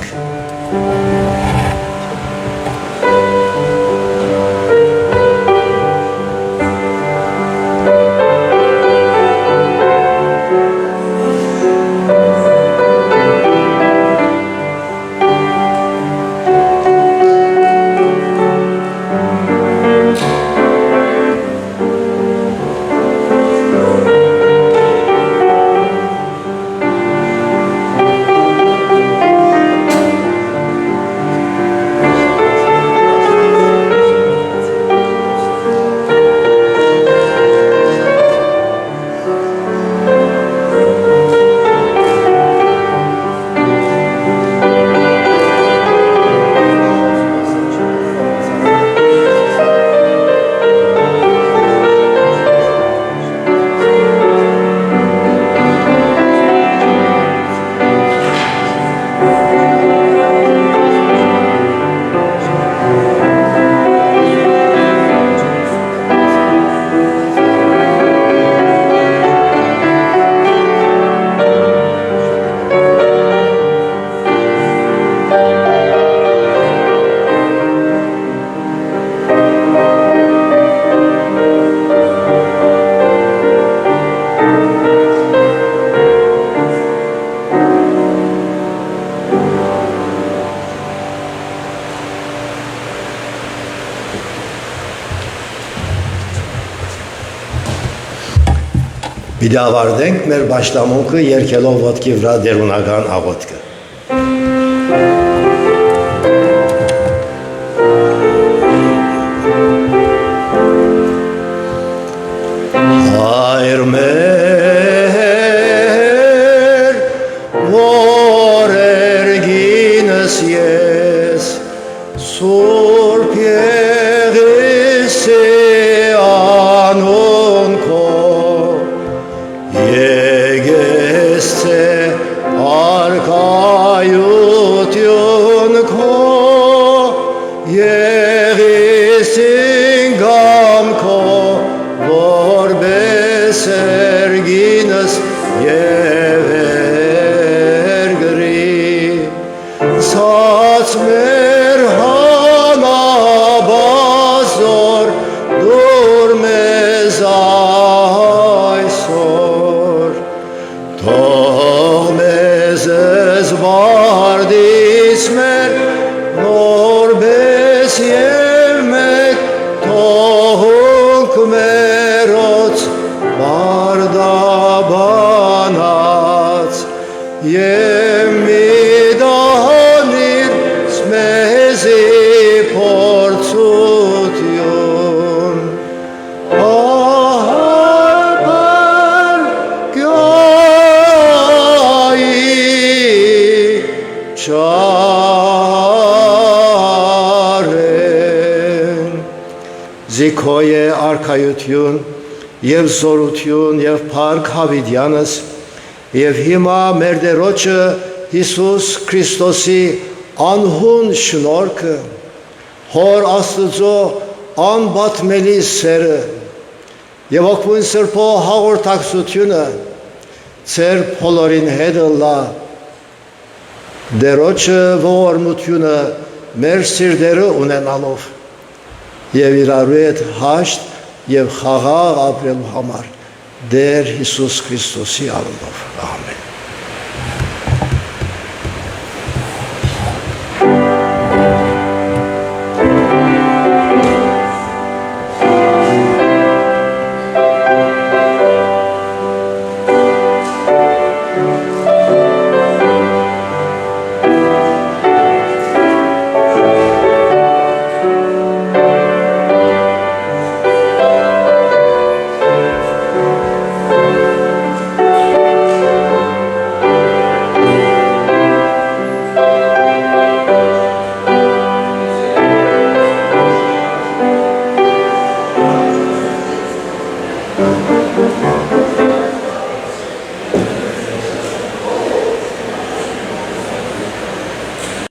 A: Պիտի ավարտենք մեր պաշտամունքը երգելով ոտքի վրա դերունական աղոթքը։ Հայր մեր, որ երգինս ես, Սուրբ եղիս է անուն քո, եկես է արքայություն քո, եղիս ինգամ քո, որպես երգինս և երգրի, ցած մեր հանաբազոր դուր մեզ այսօր, թող մեզ զվարդից մեր որպես և մեկ թողունք մերոց բարդաբանած և մի դահանիր մեզի փորձություն ահար գայի չարեն զիքոյ է արքայություն և զորություն և փառք Հավիդյանս և հիմա մեր Տերոջը Հիսուս Քրիստոսի անհուն շնորհքը, Հոր Աստծո անբատմելի սերը և Հոգևոր Սրբո հաղորդակցությունը ձեր բոլորին հետ լա, Տերոջը ողորմությունը մեր սիրտերը ունենալով և իրարու հետ հաշտ և խաղաղ ապրելու համար Տեր Հիսուս Քրիստոսի անունով, ամեն։